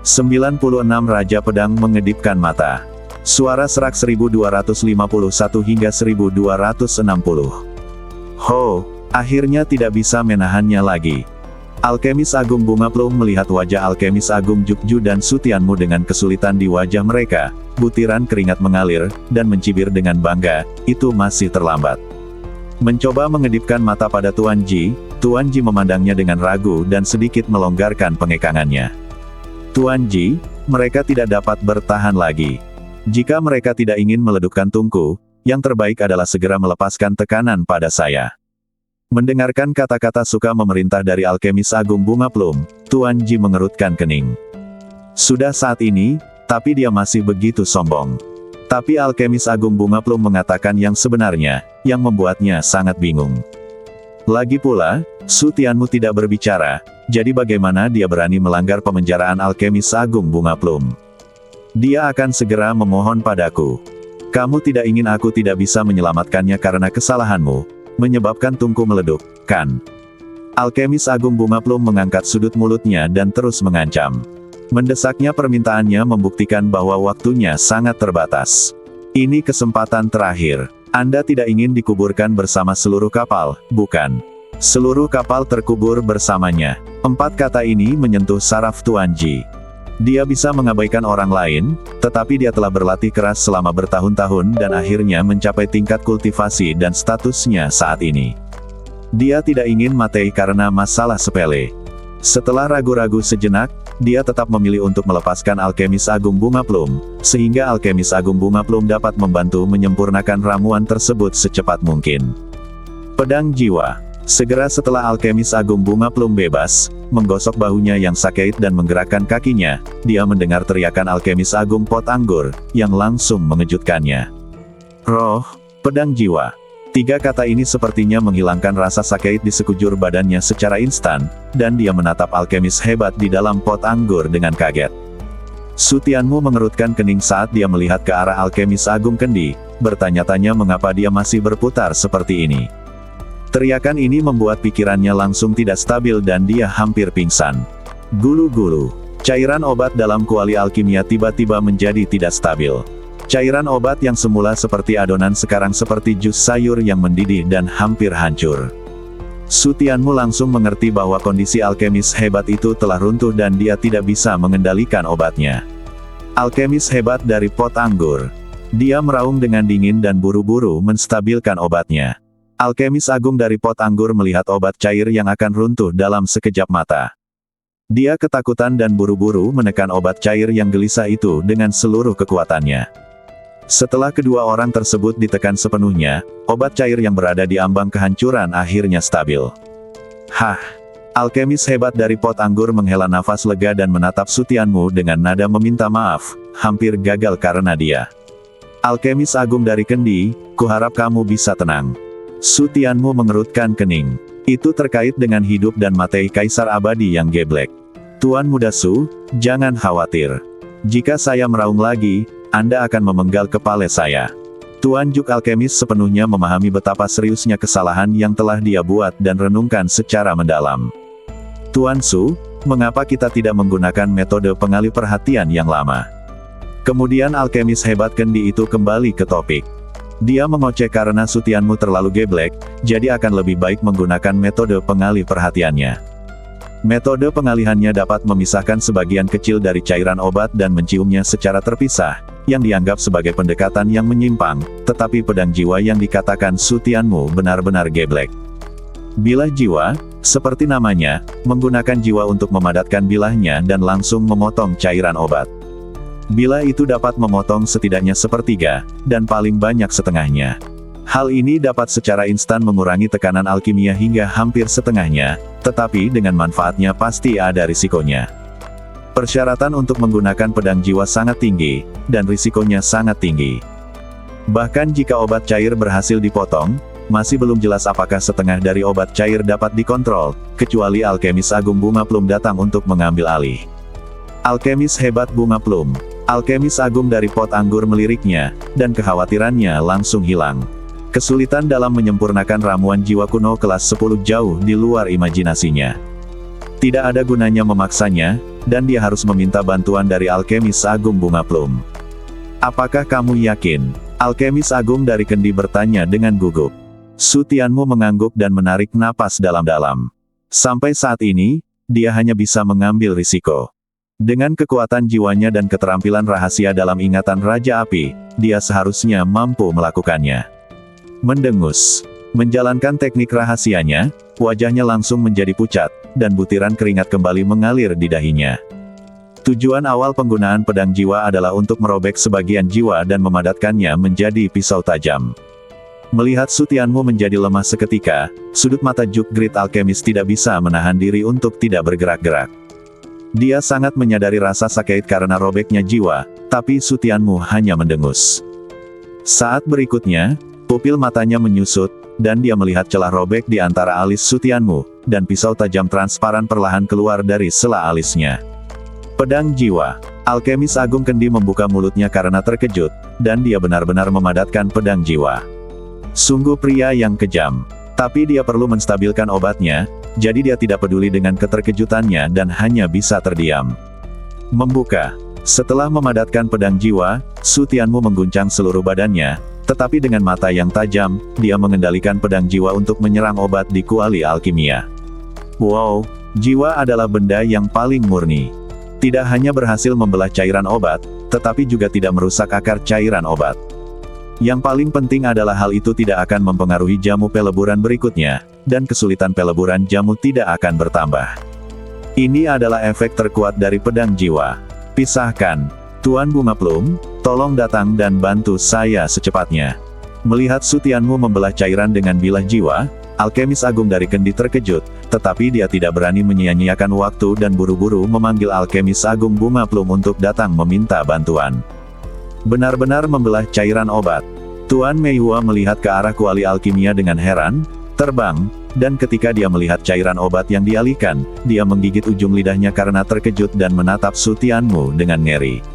96 Raja Pedang mengedipkan mata. Suara serak 1251 hingga 1260. Ho, akhirnya tidak bisa menahannya lagi. Alkemis Agung Bunga Plum melihat wajah Alkemis Agung Jukju dan Sutianmu dengan kesulitan di wajah mereka, butiran keringat mengalir, dan mencibir dengan bangga, itu masih terlambat. Mencoba mengedipkan mata pada Tuan Ji memandangnya dengan ragu dan sedikit melonggarkan pengekangannya. Tuan Ji, mereka tidak dapat bertahan lagi. Jika mereka tidak ingin meledukkan Tungku, yang terbaik adalah segera melepaskan tekanan pada saya. Mendengarkan kata-kata suka memerintah dari Alkemis Agung Bunga Plum, Tuan Ji mengerutkan kening. Sudah saat ini, tapi dia masih begitu sombong. Tapi Alkemis Agung Bunga Plum mengatakan yang sebenarnya, yang membuatnya sangat bingung. Lagi pula, Sutianmu tidak berbicara, jadi bagaimana dia berani melanggar pemenjaraan Alkemis Agung Bunga Plum? Dia akan segera memohon padaku. Kamu tidak ingin aku tidak bisa menyelamatkannya karena kesalahanmu, menyebabkan Tungku meleduk, kan? Alkemis Agung Bunga Plum mengangkat sudut mulutnya dan terus mengancam. Mendesaknya permintaannya membuktikan bahwa waktunya sangat terbatas. Ini kesempatan terakhir. Anda tidak ingin dikuburkan bersama seluruh kapal, bukan? Seluruh kapal terkubur bersamanya. 4 kata ini menyentuh saraf Tuan Ji. Dia bisa mengabaikan orang lain, tetapi dia telah berlatih keras selama bertahun-tahun dan akhirnya mencapai tingkat kultivasi dan statusnya saat ini. Dia tidak ingin mati karena masalah sepele. Setelah ragu-ragu sejenak, dia tetap memilih untuk melepaskan Alkemis Agung Bunga Plum, sehingga Alkemis Agung Bunga Plum dapat membantu menyempurnakan ramuan tersebut secepat mungkin. Pedang Jiwa. Segera setelah Alkemis Agung Bunga Plum bebas, menggosok bahunya yang sakit dan menggerakkan kakinya, dia mendengar teriakan Alkemis Agung Pot Anggur, yang langsung mengejutkannya. Roh, Pedang Jiwa. 3 kata ini sepertinya menghilangkan rasa sakit di sekujur badannya secara instan, dan dia menatap alkemis hebat di dalam pot anggur dengan kaget. Sutianmu mengerutkan kening saat dia melihat ke arah Alkemis Agung Kendi, bertanya-tanya mengapa dia masih berputar seperti ini. Teriakan ini membuat pikirannya langsung tidak stabil dan dia hampir pingsan. Gulu-gulu. Cairan obat dalam kuali alkimia tiba-tiba menjadi tidak stabil. Cairan obat yang semula seperti adonan sekarang seperti jus sayur yang mendidih dan hampir hancur. Sutianmu langsung mengerti bahwa kondisi alkemis hebat itu telah runtuh dan dia tidak bisa mengendalikan obatnya. Alkemis hebat dari pot anggur. Dia meraung dengan dingin dan buru-buru menstabilkan obatnya. Alkemis agung dari pot anggur melihat obat cair yang akan runtuh dalam sekejap mata. Dia ketakutan dan buru-buru menekan obat cair yang gelisah itu dengan seluruh kekuatannya. Setelah kedua orang tersebut ditekan sepenuhnya, obat cair yang berada di ambang kehancuran akhirnya stabil. Hah! Alkemis hebat dari pot anggur menghela nafas lega dan menatap Sutianmu dengan nada meminta maaf, hampir gagal karena dia. Alkemis agung dari Kendi, kuharap kamu bisa tenang. Sutianmu mengerutkan kening. Itu terkait dengan hidup dan mati Kaisar Abadi yang geblek. Tuan Muda Su, jangan khawatir. Jika saya meraung lagi, Anda akan memenggal kepala saya. Tuan Juk Alkemis sepenuhnya memahami betapa seriusnya kesalahan yang telah dia buat dan renungkan secara mendalam. Tuan Su, mengapa kita tidak menggunakan metode pengalih perhatian yang lama? Kemudian alkemis hebat Kendi itu kembali ke topik. Dia mengoceh karena Sutianmu terlalu geblek, jadi akan lebih baik menggunakan metode pengalih perhatiannya. Metode pengalihannya dapat memisahkan sebagian kecil dari cairan obat dan menciumnya secara terpisah, yang dianggap sebagai pendekatan yang menyimpang, tetapi pedang jiwa yang dikatakan Sutianmu benar-benar geblek. Bilah jiwa, seperti namanya, menggunakan jiwa untuk memadatkan bilahnya dan langsung memotong cairan obat. Bilah itu dapat memotong setidaknya sepertiga, dan paling banyak setengahnya. Hal ini dapat secara instan mengurangi tekanan alkimia hingga hampir setengahnya, tetapi dengan manfaatnya pasti ada risikonya. Persyaratan untuk menggunakan pedang jiwa sangat tinggi, dan risikonya sangat tinggi. Bahkan jika obat cair berhasil dipotong, masih belum jelas apakah setengah dari obat cair dapat dikontrol, kecuali alkemis agung Bunga Plum datang untuk mengambil alih. Alkemis hebat Bunga Plum. Alkemis agung dari pot anggur meliriknya, dan kekhawatirannya langsung hilang. Kesulitan dalam menyempurnakan ramuan jiwa kuno kelas 10 jauh di luar imajinasinya. Tidak ada gunanya memaksanya, dan dia harus meminta bantuan dari alkemis agung Bunga Plum. Apakah kamu yakin? Alkemis agung dari Kendi bertanya dengan gugup. Su Tianmu mengangguk dan menarik napas dalam-dalam. Sampai saat ini, dia hanya bisa mengambil risiko. Dengan kekuatan jiwanya dan keterampilan rahasia dalam ingatan Raja Api, dia seharusnya mampu melakukannya. Mendengus. Menjalankan teknik rahasianya, wajahnya langsung menjadi pucat, dan butiran keringat kembali mengalir di dahinya. Tujuan awal penggunaan pedang jiwa adalah untuk merobek sebagian jiwa dan memadatkannya menjadi pisau tajam. Melihat Su Tianmu menjadi lemah seketika, sudut mata Juk Great Alchemist tidak bisa menahan diri untuk tidak bergerak-gerak. Dia sangat menyadari rasa sakit karena robeknya jiwa, tapi Su Tianmu hanya mendengus. Saat berikutnya, pupil matanya menyusut, dan dia melihat celah robek di antara alis Su Tianmu, dan pisau tajam transparan perlahan keluar dari sela alisnya. Pedang jiwa. Alkemis Agung Kendi membuka mulutnya karena terkejut, dan dia benar-benar memadatkan pedang jiwa. Sungguh pria yang kejam. Tapi dia perlu menstabilkan obatnya, jadi dia tidak peduli dengan keterkejutannya dan hanya bisa terdiam. Membuka. Setelah memadatkan pedang jiwa, Su Tianmu mengguncang seluruh badannya, tetapi dengan mata yang tajam, dia mengendalikan pedang jiwa untuk menyerang obat di kuali alkimia. Wow, jiwa adalah benda yang paling murni. Tidak hanya berhasil membelah cairan obat, tetapi juga tidak merusak akar cairan obat. Yang paling penting adalah hal itu tidak akan mempengaruhi jamu peleburan berikutnya, dan kesulitan peleburan jamu tidak akan bertambah. Ini adalah efek terkuat dari pedang jiwa. Pisahkan. Tuan Bunga Plum, tolong datang dan bantu saya secepatnya. Melihat Su Tianmu membelah cairan dengan bilah jiwa, Alkemis Agung dari Kendi terkejut, tetapi dia tidak berani menyia-nyiakan waktu dan buru-buru memanggil Alkemis Agung Bunga Plum untuk datang meminta bantuan. Benar-benar membelah cairan obat. Tuan Meihua melihat ke arah kuali alkimia dengan heran, terbang, dan ketika dia melihat cairan obat yang dialihkan, dia menggigit ujung lidahnya karena terkejut dan menatap Su Tianmu dengan ngeri.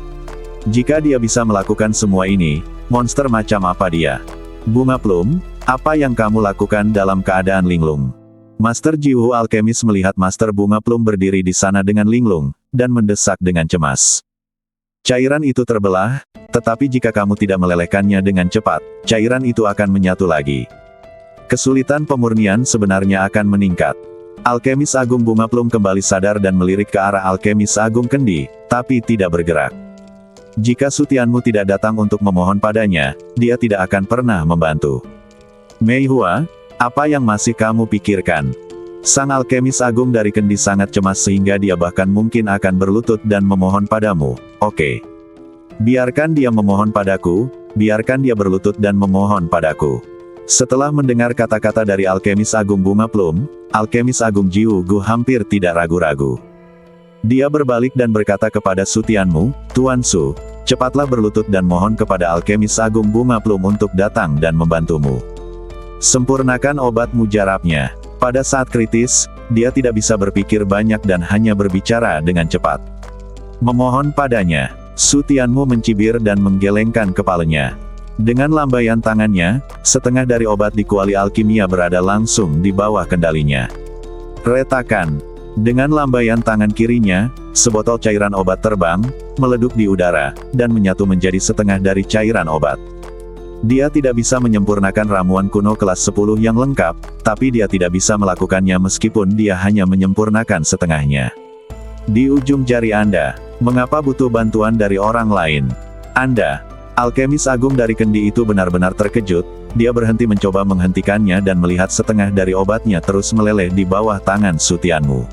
Jika dia bisa melakukan semua ini, monster macam apa dia? Bunga Plum, apa yang kamu lakukan dalam keadaan linglung? Master Jihu Alkemis melihat Master Bunga Plum berdiri di sana dengan linglung, dan mendesak dengan cemas. Cairan itu terbelah, tetapi jika kamu tidak melelehkannya dengan cepat, cairan itu akan menyatu lagi. Kesulitan pemurnian sebenarnya akan meningkat. Alkemis Agung Bunga Plum kembali sadar dan melirik ke arah Alkemis Agung Kendi, tapi tidak bergerak. Jika Su Tianmu tidak datang untuk memohon padanya, dia tidak akan pernah membantu. Meihua, apa yang masih kamu pikirkan? Sang Alkemis Agung dari Kendi sangat cemas sehingga dia bahkan mungkin akan berlutut dan memohon padamu. Oke. Biarkan dia memohon padaku, biarkan dia berlutut dan memohon padaku. Setelah mendengar kata-kata dari Alkemis Agung Bunga Plum, Alkemis Agung Jiu Gu hampir tidak ragu-ragu. Dia berbalik dan berkata kepada Su Tianmu, Tuan Su, cepatlah berlutut dan mohon kepada Alkemis Agung Bunga Plum untuk datang dan membantumu. Sempurnakan obat mujarabnya. Pada saat kritis, dia tidak bisa berpikir banyak dan hanya berbicara dengan cepat. Memohon padanya. Su Tianmu mencibir dan menggelengkan kepalanya. Dengan lambaian tangannya, setengah dari obat di kuali alkimia berada langsung di bawah kendalinya. Retakan. Dengan lambaian tangan kirinya, sebotol cairan obat terbang, meleduk di udara, dan menyatu menjadi setengah dari cairan obat. Dia tidak bisa menyempurnakan ramuan kuno kelas 10 yang lengkap, tapi dia tidak bisa melakukannya meskipun dia hanya menyempurnakan setengahnya. Di ujung jari Anda, mengapa butuh bantuan dari orang lain? Anda, Alkemis Agung dari Kendi itu benar-benar terkejut, dia berhenti mencoba menghentikannya dan melihat setengah dari obatnya terus meleleh di bawah tangan Su Tianmu.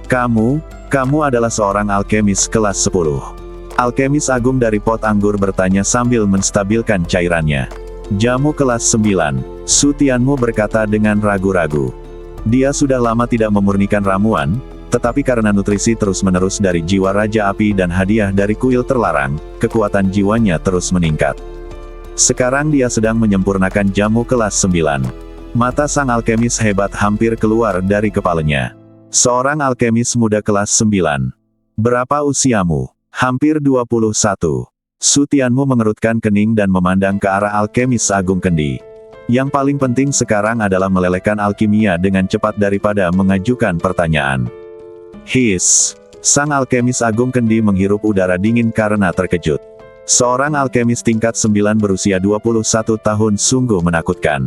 Kamu adalah seorang alkemis kelas 10. Alkemis Agung dari pot anggur bertanya sambil menstabilkan cairannya. Jamu kelas 9, Su Tianmu berkata dengan ragu-ragu. Dia sudah lama tidak memurnikan ramuan, tetapi karena nutrisi terus-menerus dari jiwa Raja Api dan hadiah dari kuil terlarang, kekuatan jiwanya terus meningkat. Sekarang dia sedang menyempurnakan jamu kelas 9. Mata sang alkemis hebat hampir keluar dari kepalanya. Seorang alkemis muda kelas 9. Berapa usiamu? Hampir 21. Su Tianmu mengerutkan kening dan memandang ke arah Alkemis Agung Kendi. Yang paling penting sekarang adalah melelehkan alkimia dengan cepat daripada mengajukan pertanyaan. Sang alkemis agung kendi menghirup udara dingin karena terkejut. Seorang alkemis tingkat 9 berusia 21 tahun sungguh menakutkan.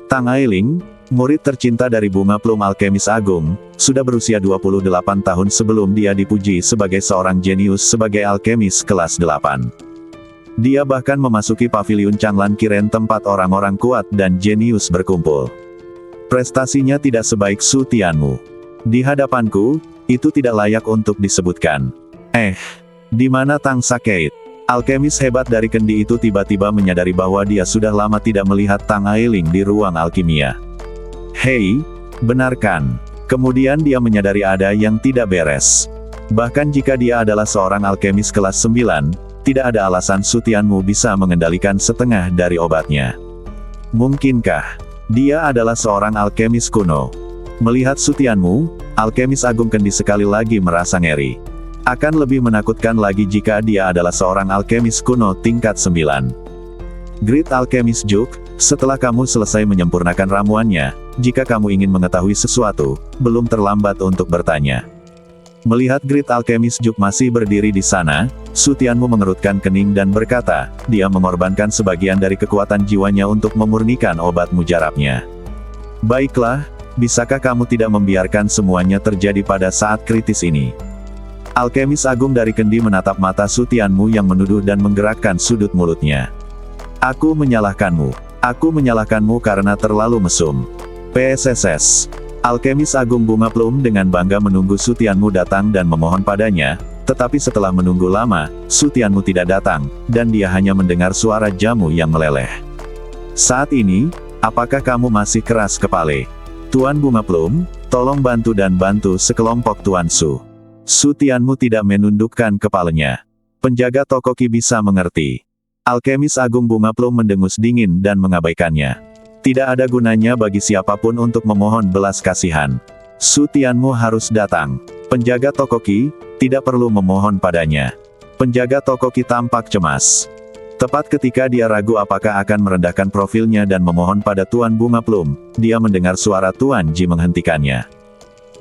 Tang Ailing, murid tercinta dari Bunga Plum Alkemis Agung, sudah berusia 28 tahun sebelum dia dipuji sebagai seorang jenius sebagai alkemis kelas 8. Dia bahkan memasuki paviliun Changlan Kiren tempat orang-orang kuat dan jenius berkumpul. Prestasinya tidak sebaik Su Tianmu. Di hadapanku, itu tidak layak untuk disebutkan. Di mana Tang Sakeit? Alkemis hebat dari kendi itu tiba-tiba menyadari bahwa dia sudah lama tidak melihat Tang Ailing di ruang alkimia. Hei, benarkan. Kemudian dia menyadari ada yang tidak beres. Bahkan jika dia adalah seorang alkemis kelas 9, tidak ada alasan Su Tianmu bisa mengendalikan setengah dari obatnya. Mungkinkah dia adalah seorang alkemis kuno? Melihat Su Tianmu, alkemis agung kendi sekali lagi merasa ngeri. Akan lebih menakutkan lagi jika dia adalah seorang alkemis kuno tingkat 9. Great Alchemist Juk, setelah kamu selesai menyempurnakan ramuannya, jika kamu ingin mengetahui sesuatu, belum terlambat untuk bertanya. Melihat Great Alchemist Juk masih berdiri di sana, Su Tianmu mengerutkan kening dan berkata, dia mengorbankan sebagian dari kekuatan jiwanya untuk memurnikan obat mujarabnya. Baiklah, bisakah kamu tidak membiarkan semuanya terjadi pada saat kritis ini? Alkemis agung dari kendi menatap mata Su Tianmu yang menuduh dan menggerakkan sudut mulutnya. Aku menyalahkanmu. Aku menyalahkanmu karena terlalu mesum. PSSS. Alkemis agung Bunga Plum dengan bangga menunggu Su Tianmu datang dan memohon padanya, tetapi setelah menunggu lama, Su Tianmu tidak datang, dan dia hanya mendengar suara jamu yang meleleh. Saat ini, apakah kamu masih keras kepala? Tuan Bunga Plum, tolong bantu dan bantu sekelompok Tuan Su. Su Tianmu tidak menundukkan kepalanya. Penjaga toko Qi bisa mengerti. Alkemis agung Bunga Plum mendengus dingin dan mengabaikannya. Tidak ada gunanya bagi siapapun untuk memohon belas kasihan. Su Tianmu harus datang. Penjaga toko Qi tidak perlu memohon padanya. Penjaga toko Qi tampak cemas. Tepat ketika dia ragu apakah akan merendahkan profilnya dan memohon pada Tuan Bunga Plum, dia mendengar suara Tuan Ji menghentikannya.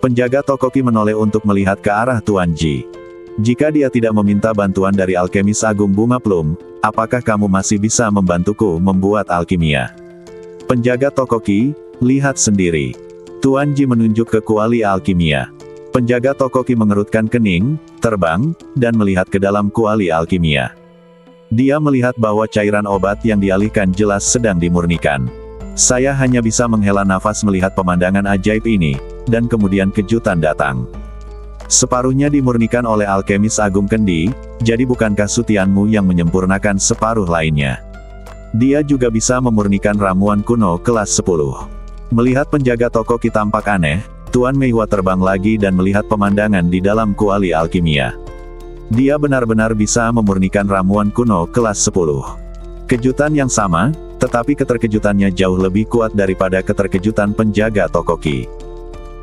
Penjaga toko Qi menoleh untuk melihat ke arah Tuan Ji. Jika dia tidak meminta bantuan dari alkemis agung Bunga Plum, apakah kamu masih bisa membantuku membuat alkimia? Penjaga toko Qi, lihat sendiri. Tuan Ji menunjuk ke kuali alkimia. Penjaga toko Qi mengerutkan kening, terbang, dan melihat ke dalam kuali alkimia. Dia melihat bahwa cairan obat yang dialihkan jelas sedang dimurnikan. Saya hanya bisa menghela nafas melihat pemandangan ajaib ini, dan kemudian kejutan datang. Separuhnya dimurnikan oleh alkemis agung kendi, jadi bukankah Su Tianmu yang menyempurnakan separuh lainnya? Dia juga bisa memurnikan ramuan kuno kelas 10. Melihat penjaga toko Qi tampak aneh, Tuan Meihua terbang lagi dan melihat pemandangan di dalam kuali alkimia. Dia benar-benar bisa memurnikan ramuan kuno kelas 10. Kejutan yang sama, tetapi keterkejutannya jauh lebih kuat daripada keterkejutan penjaga toko Qi.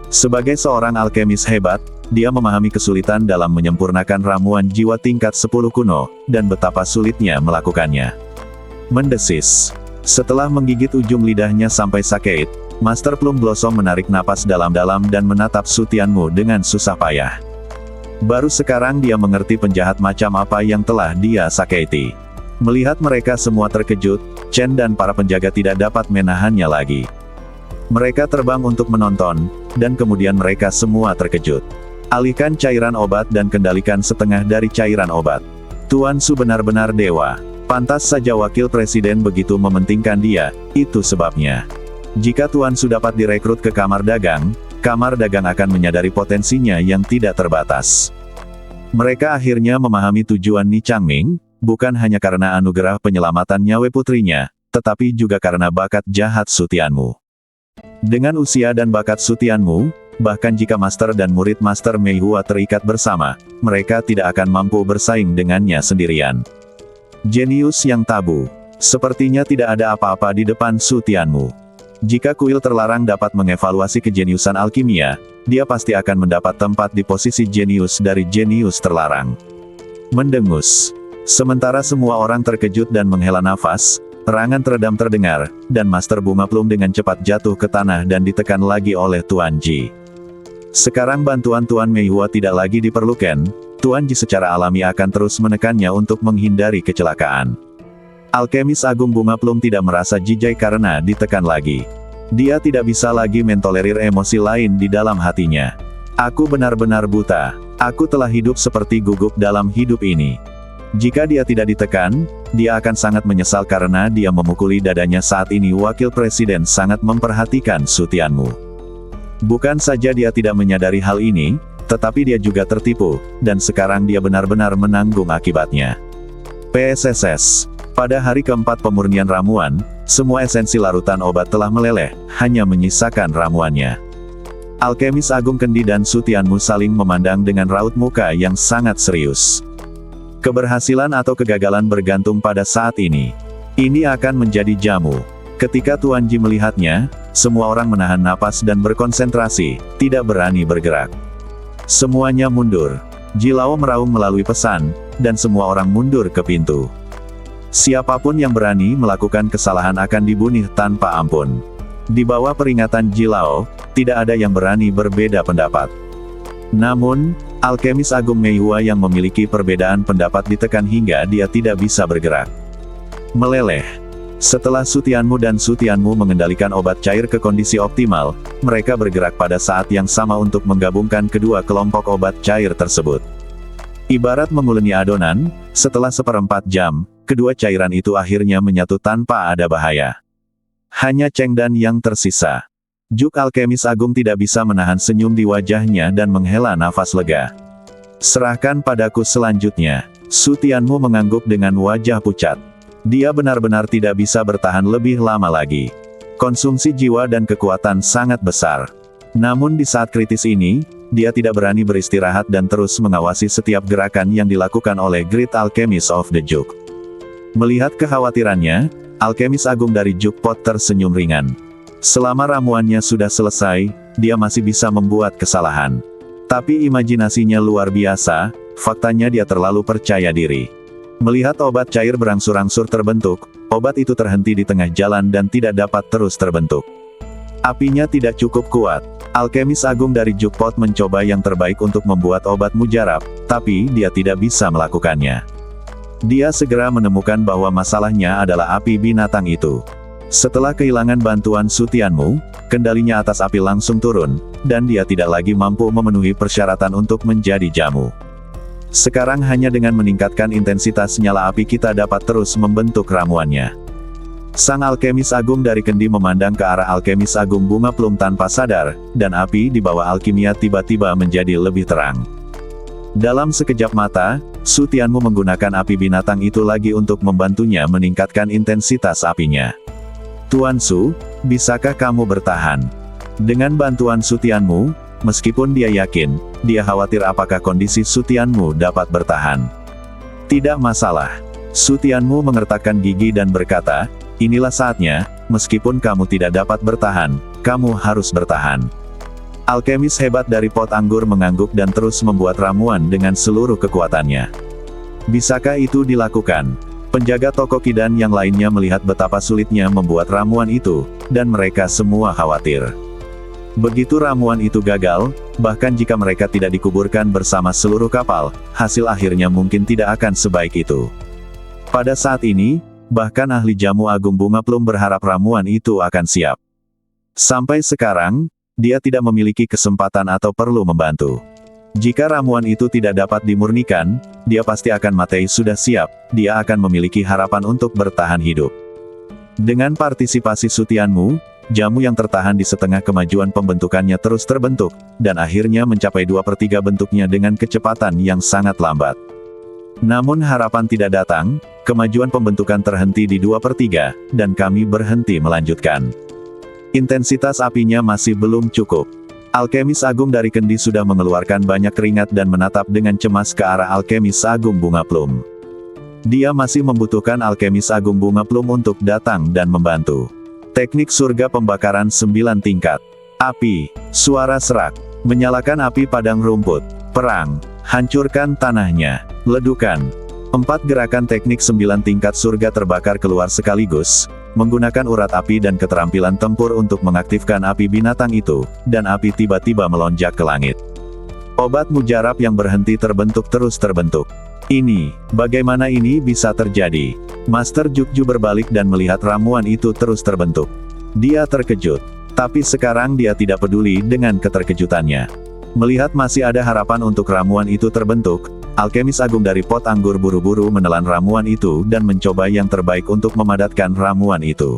Sebagai seorang alkemis hebat, dia memahami kesulitan dalam menyempurnakan ramuan jiwa tingkat 10 kuno, dan betapa sulitnya melakukannya. Mendesis. Setelah menggigit ujung lidahnya sampai sakit, Master Plum Blossom menarik napas dalam-dalam dan menatap Su Tianmu dengan susah payah. Baru sekarang dia mengerti penjahat macam apa yang telah dia sakiti. Melihat mereka semua terkejut, Chen dan para penjaga tidak dapat menahannya lagi. Mereka terbang untuk menonton, dan kemudian mereka semua terkejut. Alihkan cairan obat dan kendalikan setengah dari cairan obat. Tuan Su benar-benar dewa. Pantas saja wakil presiden begitu mementingkan dia, itu sebabnya. Jika Tuan Su dapat direkrut ke kamar dagang akan menyadari potensinya yang tidak terbatas. Mereka akhirnya memahami tujuan Ni Changming, bukan hanya karena anugerah penyelamatan nyawa putrinya, tetapi juga karena bakat jahat Su Tianmu. Dengan usia dan bakat Su Tianmu, bahkan jika master dan murid Master Meihua terikat bersama, mereka tidak akan mampu bersaing dengannya sendirian. Jenius yang tabu. Sepertinya tidak ada apa-apa di depan Su Tianmu. Jika kuil terlarang dapat mengevaluasi kejeniusan alkimia, dia pasti akan mendapat tempat di posisi jenius dari jenius terlarang. Mendengus. Sementara semua orang terkejut dan menghela nafas, terangan teredam terdengar, dan Master Bunga Plum dengan cepat jatuh ke tanah dan ditekan lagi oleh Tuan Ji. Sekarang bantuan Tuan Meihua tidak lagi diperlukan, Tuan Ji secara alami akan terus menekannya untuk menghindari kecelakaan. Alkemis Agung Bunga Plum tidak merasa jijai karena ditekan lagi. Dia tidak bisa lagi mentolerir emosi lain di dalam hatinya. Aku benar-benar buta. Aku telah hidup seperti gugup dalam hidup ini. Jika dia tidak ditekan, dia akan sangat menyesal karena dia memukuli dadanya saat ini. Wakil Presiden sangat memperhatikan Su Tianmu. Bukan saja dia tidak menyadari hal ini, tetapi dia juga tertipu, dan sekarang dia benar-benar menanggung akibatnya. PSSS. Pada hari keempat pemurnian ramuan, semua esensi larutan obat telah meleleh, hanya menyisakan ramuannya. Alkemis Agung Kendi dan Su Tianmu saling memandang dengan raut muka yang sangat serius. Keberhasilan atau kegagalan bergantung pada saat ini. Ini akan menjadi jamu. Ketika Tuan Ji melihatnya, semua orang menahan napas dan berkonsentrasi, tidak berani bergerak. Semuanya mundur. Ji Lao meraung melalui pesan, dan semua orang mundur ke pintu. Siapapun yang berani melakukan kesalahan akan dibunuh tanpa ampun. Di bawah peringatan Ji Lao, tidak ada yang berani berbeda pendapat. Namun, Alkemis Agung Meihua yang memiliki perbedaan pendapat ditekan hingga dia tidak bisa bergerak. Meleleh. Setelah Su Tianmu dan Su Tianmu mengendalikan obat cair ke kondisi optimal, mereka bergerak pada saat yang sama untuk menggabungkan kedua kelompok obat cair tersebut. Ibarat menguleni adonan, setelah 1/4 jam, kedua cairan itu akhirnya menyatu tanpa ada bahaya. Hanya Chengdan yang tersisa. Juk Alkemis Agung tidak bisa menahan senyum di wajahnya dan menghela nafas lega. Serahkan padaku selanjutnya. Su Tianmu mengangguk dengan wajah pucat. Dia benar-benar tidak bisa bertahan lebih lama lagi. Konsumsi jiwa dan kekuatan sangat besar. Namun di saat kritis ini, dia tidak berani beristirahat dan terus mengawasi setiap gerakan yang dilakukan oleh Great Alchemist of the Juk. Melihat kekhawatirannya, Alkemis Agung dari Juk Pot tersenyum ringan. Selama ramuannya sudah selesai, dia masih bisa membuat kesalahan. Tapi imajinasinya luar biasa, faktanya dia terlalu percaya diri. Melihat obat cair berangsur-angsur terbentuk, obat itu terhenti di tengah jalan dan tidak dapat terus terbentuk. Apinya tidak cukup kuat. Alkemis Agung dari Juk Pot mencoba yang terbaik untuk membuat obat mujarab, tapi dia tidak bisa melakukannya. Dia segera menemukan bahwa masalahnya adalah api binatang itu. Setelah kehilangan bantuan Su Tianmu, kendalinya atas api langsung turun, dan dia tidak lagi mampu memenuhi persyaratan untuk menjadi jamu. Sekarang hanya dengan meningkatkan intensitas nyala api kita dapat terus membentuk ramuannya. Sang Alkemis Agung dari Kendi memandang ke arah Alkemis Agung Bunga Plum tanpa sadar, dan api di bawah alkimia tiba-tiba menjadi lebih terang. Dalam sekejap mata, Su Tianmu menggunakan api binatang itu lagi untuk membantunya meningkatkan intensitas apinya. Tuan Su, bisakah kamu bertahan? Dengan bantuan Su Tianmu, meskipun dia yakin, dia khawatir apakah kondisi Su Tianmu dapat bertahan. Tidak masalah. Su Tianmu mengertakkan gigi dan berkata, inilah saatnya, meskipun kamu tidak dapat bertahan, kamu harus bertahan. Alkemis hebat dari pot anggur mengangguk dan terus membuat ramuan dengan seluruh kekuatannya. Bisakah itu dilakukan? Penjaga toko Kidan yang lainnya melihat betapa sulitnya membuat ramuan itu, dan mereka semua khawatir. Begitu ramuan itu gagal, bahkan jika mereka tidak dikuburkan bersama seluruh kapal, hasil akhirnya mungkin tidak akan sebaik itu. Pada saat ini, bahkan ahli jamu Agung Bunga Plum berharap ramuan itu akan siap. Sampai sekarang, dia tidak memiliki kesempatan atau perlu membantu. Jika ramuan itu tidak dapat dimurnikan, dia pasti akan mati. Sudah siap, dia akan memiliki harapan untuk bertahan hidup. Dengan partisipasi Su Tianmu, jamu yang tertahan di setengah kemajuan pembentukannya terus terbentuk, dan akhirnya mencapai 2/3 bentuknya dengan kecepatan yang sangat lambat. Namun harapan tidak datang, kemajuan pembentukan terhenti di 2/3, dan kami berhenti melanjutkan. Intensitas apinya masih belum cukup. Alkemis Agung dari Kendi sudah mengeluarkan banyak keringat dan menatap dengan cemas ke arah Alkemis Agung Bunga Plum. Dia masih membutuhkan Alkemis Agung Bunga Plum untuk datang dan membantu. Teknik surga pembakaran 9 tingkat. Api, suara serak, menyalakan api padang rumput, perang, hancurkan tanahnya, ledukan. 4 gerakan teknik 9 tingkat surga terbakar keluar sekaligus, menggunakan urat api dan keterampilan tempur untuk mengaktifkan api binatang itu, dan api tiba-tiba melonjak ke langit. Obat mujarab yang berhenti terus terbentuk. Ini, bagaimana ini bisa terjadi? Master Jukju berbalik dan melihat ramuan itu terus terbentuk. Dia terkejut. Tapi sekarang dia tidak peduli dengan keterkejutannya. Melihat masih ada harapan untuk ramuan itu terbentuk, alkemis agung dari pot anggur buru-buru menelan ramuan itu dan mencoba yang terbaik untuk memadatkan ramuan itu.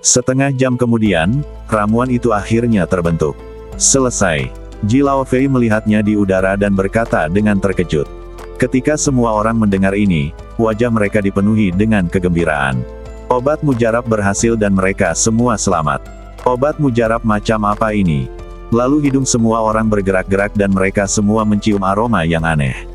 Setengah jam kemudian, ramuan itu akhirnya terbentuk. Selesai. Ji Laofei melihatnya di udara dan berkata dengan terkejut. Ketika semua orang mendengar ini, wajah mereka dipenuhi dengan kegembiraan. Obat mujarab berhasil dan mereka semua selamat. Obat mujarab macam apa ini? Lalu hidung semua orang bergerak-gerak dan mereka semua mencium aroma yang aneh.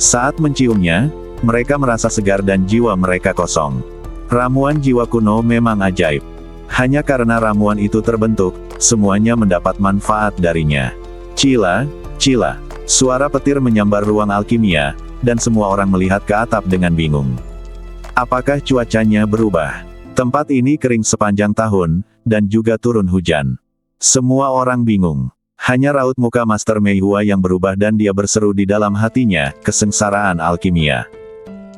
Saat menciumnya, mereka merasa segar dan jiwa mereka kosong. Ramuan jiwa kuno memang ajaib. Hanya karena ramuan itu terbentuk, semuanya mendapat manfaat darinya. Cila, cila. Suara petir menyambar ruang alkimia, dan semua orang melihat ke atap dengan bingung. Apakah cuacanya berubah? Tempat ini kering sepanjang tahun, dan juga turun hujan. Semua orang bingung. Hanya raut muka Master Mei Hua yang berubah dan dia berseru di dalam hatinya, kesengsaraan alkimia.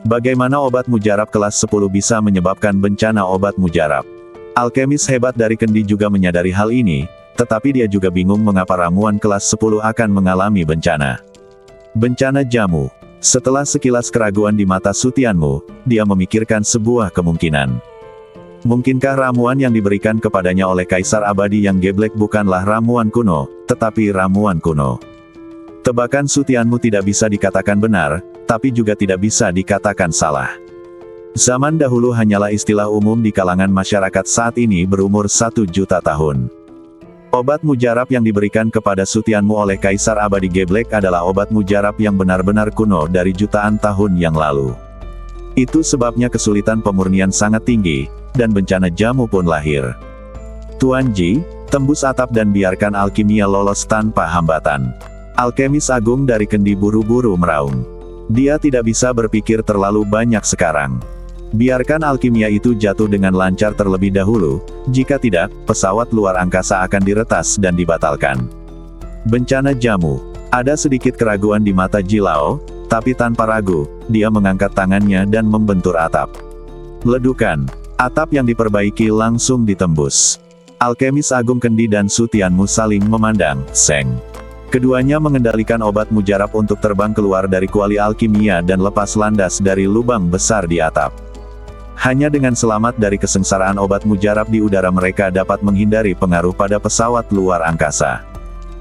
Bagaimana obat mujarab kelas 10 bisa menyebabkan bencana obat mujarab? Alkemis hebat dari Kendi juga menyadari hal ini, tetapi dia juga bingung mengapa ramuan kelas 10 akan mengalami bencana. Bencana jamu. Setelah sekilas keraguan di mata Sutianmu, dia memikirkan sebuah kemungkinan. Mungkinkah ramuan yang diberikan kepadanya oleh Kaisar Abadi yang geblek bukanlah ramuan kuno, tetapi ramuan kuno? Tebakan Sutianmu tidak bisa dikatakan benar, tapi juga tidak bisa dikatakan salah. Zaman dahulu hanyalah istilah umum di kalangan masyarakat saat ini berumur 1 juta tahun. Obat mujarab yang diberikan kepada Sutianmu oleh Kaisar Abadi Geblek adalah obat mujarab yang benar-benar kuno dari jutaan tahun yang lalu. Itu sebabnya kesulitan pemurnian sangat tinggi, dan bencana jamu pun lahir. Tuan Ji, tembus atap dan biarkan alkimia lolos tanpa hambatan. Alkemis agung dari Kendi buru-buru meraung. Dia tidak bisa berpikir terlalu banyak sekarang. Biarkan alkimia itu jatuh dengan lancar terlebih dahulu, jika tidak, pesawat luar angkasa akan diretas dan dibatalkan. Bencana jamu. Ada sedikit keraguan di mata Jilao, tapi tanpa ragu, dia mengangkat tangannya dan membentur atap. Ledukan. Atap yang diperbaiki langsung ditembus. Alkemis agung Kendi dan Sutianmu saling memandang, Seng. Keduanya mengendalikan obat mujarab untuk terbang keluar dari kuali alkimia dan lepas landas dari lubang besar di atap. Hanya dengan selamat dari kesengsaraan obat mujarab di udara mereka dapat menghindari pengaruh pada pesawat luar angkasa.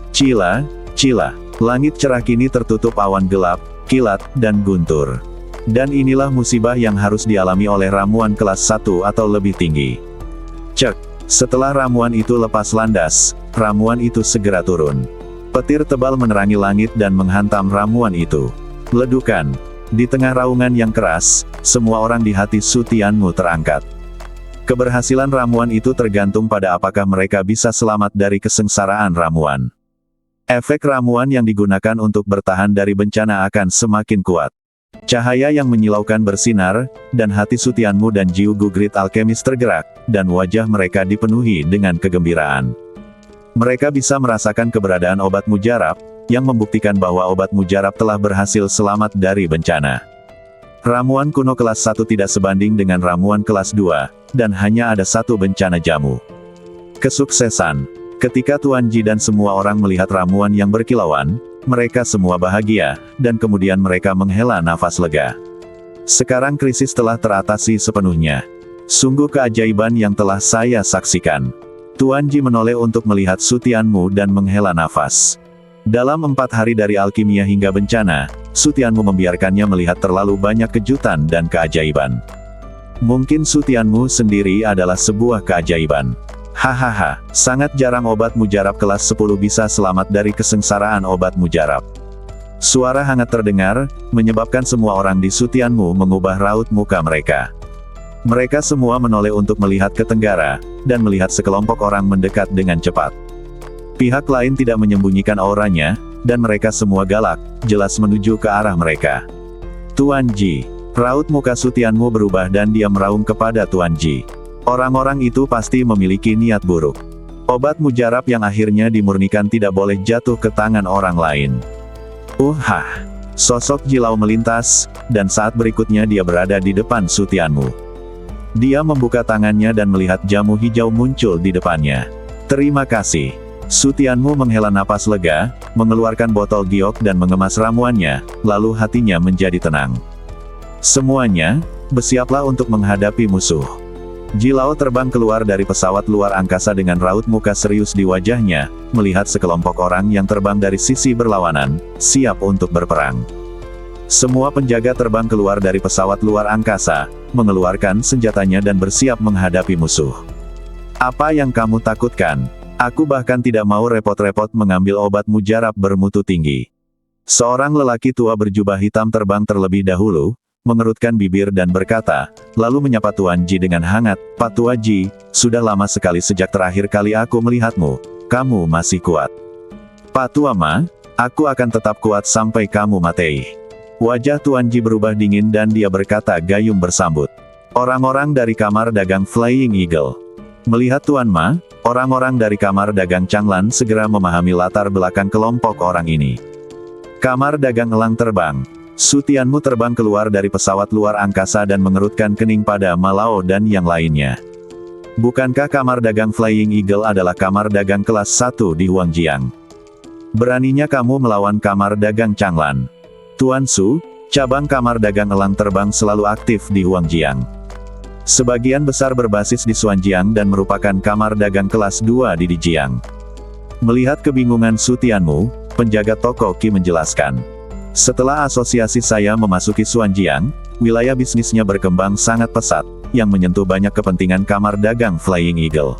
Cila, cila. Langit cerah kini tertutup awan gelap, kilat, dan guntur. Dan inilah musibah yang harus dialami oleh ramuan kelas 1 atau lebih tinggi. Cek. Setelah ramuan itu lepas landas, ramuan itu segera turun. Petir tebal menerangi langit dan menghantam ramuan itu. Ledukan. Di tengah raungan yang keras, semua orang di hati Sutianmu terangkat. Keberhasilan ramuan itu tergantung pada apakah mereka bisa selamat dari kesengsaraan ramuan. Efek ramuan yang digunakan untuk bertahan dari bencana akan semakin kuat. Cahaya yang menyilaukan bersinar, dan hati Sutianmu dan Jiu Gugrit alkemis tergerak, dan wajah mereka dipenuhi dengan kegembiraan. Mereka bisa merasakan keberadaan obat mujarab, yang membuktikan bahwa obat mujarab telah berhasil selamat dari bencana. Ramuan kuno kelas 1 tidak sebanding dengan ramuan kelas 2, dan hanya ada satu bencana jamu. Kesuksesan. Ketika Tuan Ji dan semua orang melihat ramuan yang berkilauan, mereka semua bahagia, dan kemudian mereka menghela nafas lega. Sekarang krisis telah teratasi sepenuhnya. Sungguh keajaiban yang telah saya saksikan. Tuan Ji menoleh untuk melihat Sutianmu dan menghela nafas. Dalam 4 hari dari alkimia hingga bencana, Sutianmu membiarkannya melihat terlalu banyak kejutan dan keajaiban. Mungkin Sutianmu sendiri adalah sebuah keajaiban. Hahaha, sangat jarang obat mujarab kelas 10 bisa selamat dari kesengsaraan obat mujarab. Suara hangat terdengar, menyebabkan semua orang di Sutianmu mengubah raut muka mereka. Mereka semua menoleh untuk melihat ke tenggara, dan melihat sekelompok orang mendekat dengan cepat. Pihak lain tidak menyembunyikan auranya, dan mereka semua galak, jelas menuju ke arah mereka. Tuan Ji. Raut muka Sutianmu berubah dan dia meraung kepada Tuan Ji. Orang-orang itu pasti memiliki niat buruk. Obat mujarab yang akhirnya dimurnikan tidak boleh jatuh ke tangan orang lain. Sosok Jilau melintas, dan saat berikutnya dia berada di depan Su Tianmu. Dia membuka tangannya dan melihat jamu hijau muncul di depannya. Terima kasih. Su Tianmu menghela napas lega, mengeluarkan botol giok dan mengemas ramuannya, lalu hatinya menjadi tenang. Semuanya, bersiaplah untuk menghadapi musuh. Jilau terbang keluar dari pesawat luar angkasa dengan raut muka serius di wajahnya, melihat sekelompok orang yang terbang dari sisi berlawanan, siap untuk berperang. Semua penjaga terbang keluar dari pesawat luar angkasa, mengeluarkan senjatanya dan bersiap menghadapi musuh. Apa yang kamu takutkan? Aku bahkan tidak mau repot-repot mengambil obat mujarab bermutu tinggi. Seorang lelaki tua berjubah hitam terbang terlebih dahulu, mengerutkan bibir dan berkata, lalu menyapa Tuan Ji dengan hangat, Pak Tua Ji, sudah lama sekali sejak terakhir kali aku melihatmu, kamu masih kuat. Pak Tua Ma, aku akan tetap kuat sampai kamu mati. Wajah Tuan Ji berubah dingin dan dia berkata gayung bersambut. Orang-orang dari kamar dagang Flying Eagle. Melihat Tuan Ma, orang-orang dari kamar dagang Changlan segera memahami latar belakang kelompok orang ini. Kamar dagang elang terbang. Su Tianmu terbang keluar dari pesawat luar angkasa dan mengerutkan kening pada Malao dan yang lainnya. Bukankah kamar dagang Flying Eagle adalah kamar dagang kelas 1 di Huangjiang? Beraninya kamu melawan kamar dagang Changlan. Tuan Su, cabang kamar dagang elang terbang selalu aktif di Huangjiang. Sebagian besar berbasis di Xuanjiang dan merupakan kamar dagang kelas 2 di Dijiang. Melihat kebingungan Su Tianmu, penjaga toko Qi menjelaskan. Setelah asosiasi saya memasuki Xuanjiang, wilayah bisnisnya berkembang sangat pesat, yang menyentuh banyak kepentingan kamar dagang Flying Eagle.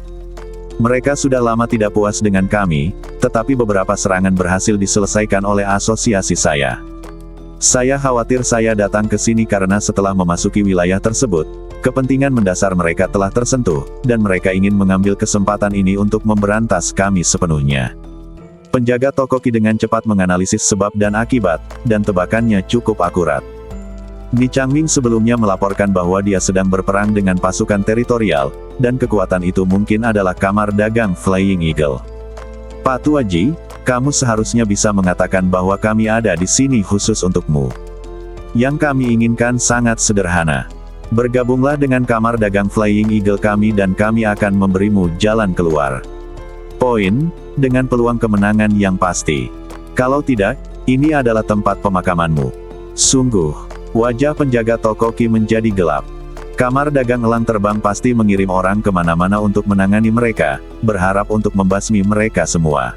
Mereka sudah lama tidak puas dengan kami, tetapi beberapa serangan berhasil diselesaikan oleh asosiasi saya. Saya khawatir saya datang ke sini karena setelah memasuki wilayah tersebut, kepentingan mendasar mereka telah tersentuh, dan mereka ingin mengambil kesempatan ini untuk memberantas kami sepenuhnya. Penjaga toko Qi dengan cepat menganalisis sebab dan akibat, dan tebakannya cukup akurat. Ni Changming sebelumnya melaporkan bahwa dia sedang berperang dengan pasukan teritorial, dan kekuatan itu mungkin adalah kamar dagang Flying Eagle. Pak Tua Ji, kamu seharusnya bisa mengatakan bahwa kami ada di sini khusus untukmu. Yang kami inginkan sangat sederhana. Bergabunglah dengan kamar dagang Flying Eagle kami dan kami akan memberimu jalan keluar. Poin, dengan peluang kemenangan yang pasti. Kalau tidak, ini adalah tempat pemakamanmu. Sungguh, wajah penjaga toko Qi menjadi gelap. Kamar dagang elang terbang pasti mengirim orang kemana-mana untuk menangani mereka, berharap untuk membasmi mereka semua.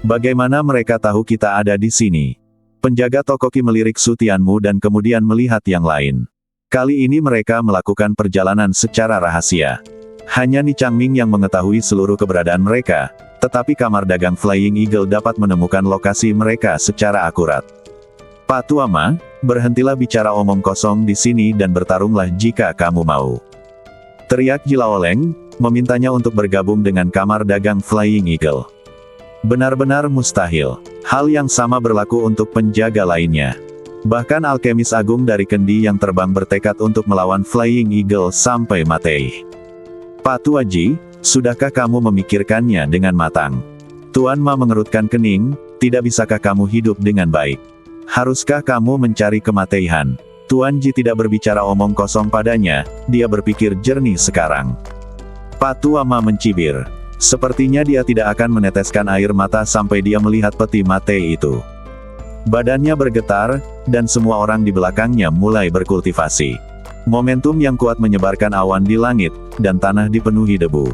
Bagaimana mereka tahu kita ada di sini? Penjaga toko Qi melirik Su Tianmu dan kemudian melihat yang lain. Kali ini mereka melakukan perjalanan secara rahasia. Hanya Ni Changming yang mengetahui seluruh keberadaan mereka, tetapi kamar dagang Flying Eagle dapat menemukan lokasi mereka secara akurat. Pak Tua Ma, berhentilah bicara omong kosong di sini dan bertarunglah jika kamu mau. Teriak Jilaoleng, memintanya untuk bergabung dengan kamar dagang Flying Eagle. Benar-benar mustahil. Hal yang sama berlaku untuk penjaga lainnya. Bahkan alkemis agung dari Kendi yang terbang bertekad untuk melawan Flying Eagle sampai mati. Pak Tua Ji, sudahkah kamu memikirkannya dengan matang? Tuan Ma mengerutkan kening, tidak bisakah kamu hidup dengan baik? Haruskah kamu mencari kematian? Tuan Ji tidak berbicara omong kosong padanya, dia berpikir jernih sekarang. Pak Tua Ma mencibir. Sepertinya dia tidak akan meneteskan air mata sampai dia melihat peti mati itu. Badannya bergetar, dan semua orang di belakangnya mulai berkultivasi. Momentum yang kuat menyebarkan awan di langit, dan tanah dipenuhi debu.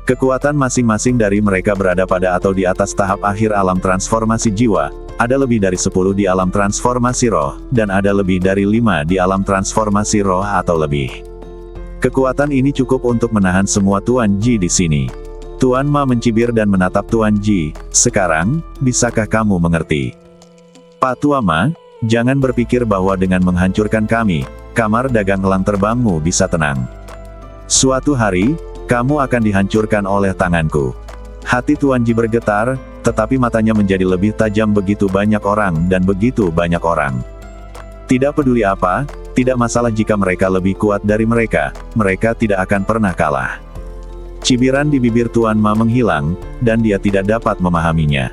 Kekuatan masing-masing dari mereka berada pada atau di atas tahap akhir alam transformasi jiwa, ada lebih dari 10 di alam transformasi roh, dan ada lebih dari 5 di alam transformasi roh atau lebih. Kekuatan ini cukup untuk menahan semua Tuan Ji di sini. Tuan Ma mencibir dan menatap Tuan Ji, sekarang, bisakah kamu mengerti? Pak Tua Ma, jangan berpikir bahwa dengan menghancurkan kami, kamar dagang elang terbangmu bisa tenang. Suatu hari, kamu akan dihancurkan oleh tanganku. Hati Tuan Ji bergetar, tetapi matanya menjadi lebih tajam begitu banyak orang dan begitu banyak orang. Tidak peduli apa, Tidak masalah jika mereka lebih kuat dari mereka tidak akan pernah kalah. Cibiran di bibir Tuan Ma menghilang, dan dia tidak dapat memahaminya.